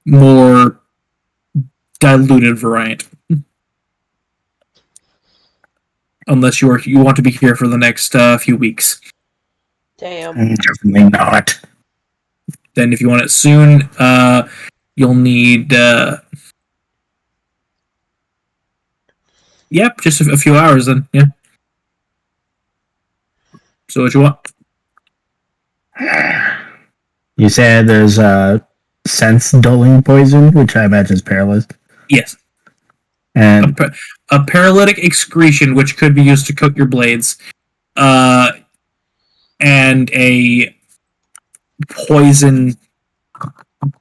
more diluted variant. Unless you want to be here for the next few weeks. Damn. Definitely not. Then if you want it soon, you'll need... Yep, just a few hours then, yeah. So what you want? You said there's sense dulling poison, which I imagine is paralyzed. Yes. And a paralytic excretion, which could be used to cook your blades, and a poison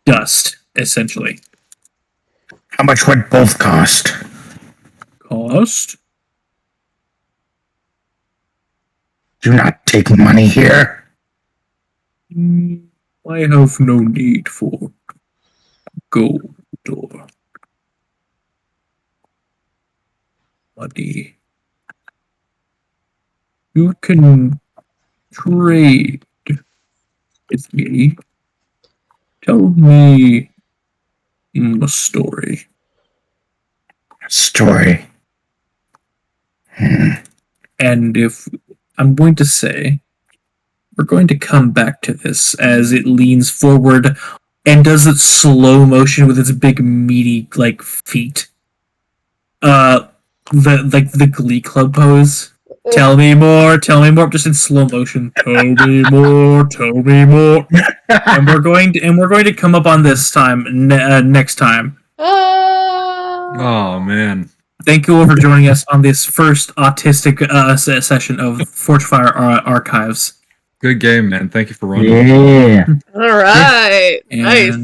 dust, essentially. How much would both cost? Cost? Do not take money here. I have no need for gold or money. You can trade with me. Tell me a story. Story. And if I'm going to say, we're going to come back to this as it leans forward and does it slow motion with its big meaty like feet. the Glee Club pose. Tell me more, just in slow motion. Tell me more, and we're going to come up on this time next time. Oh man. Thank you all for joining us on this first autistic session of Forgefire Archives. Good game, man. Thank you for running. Yeah. All right. And Nice.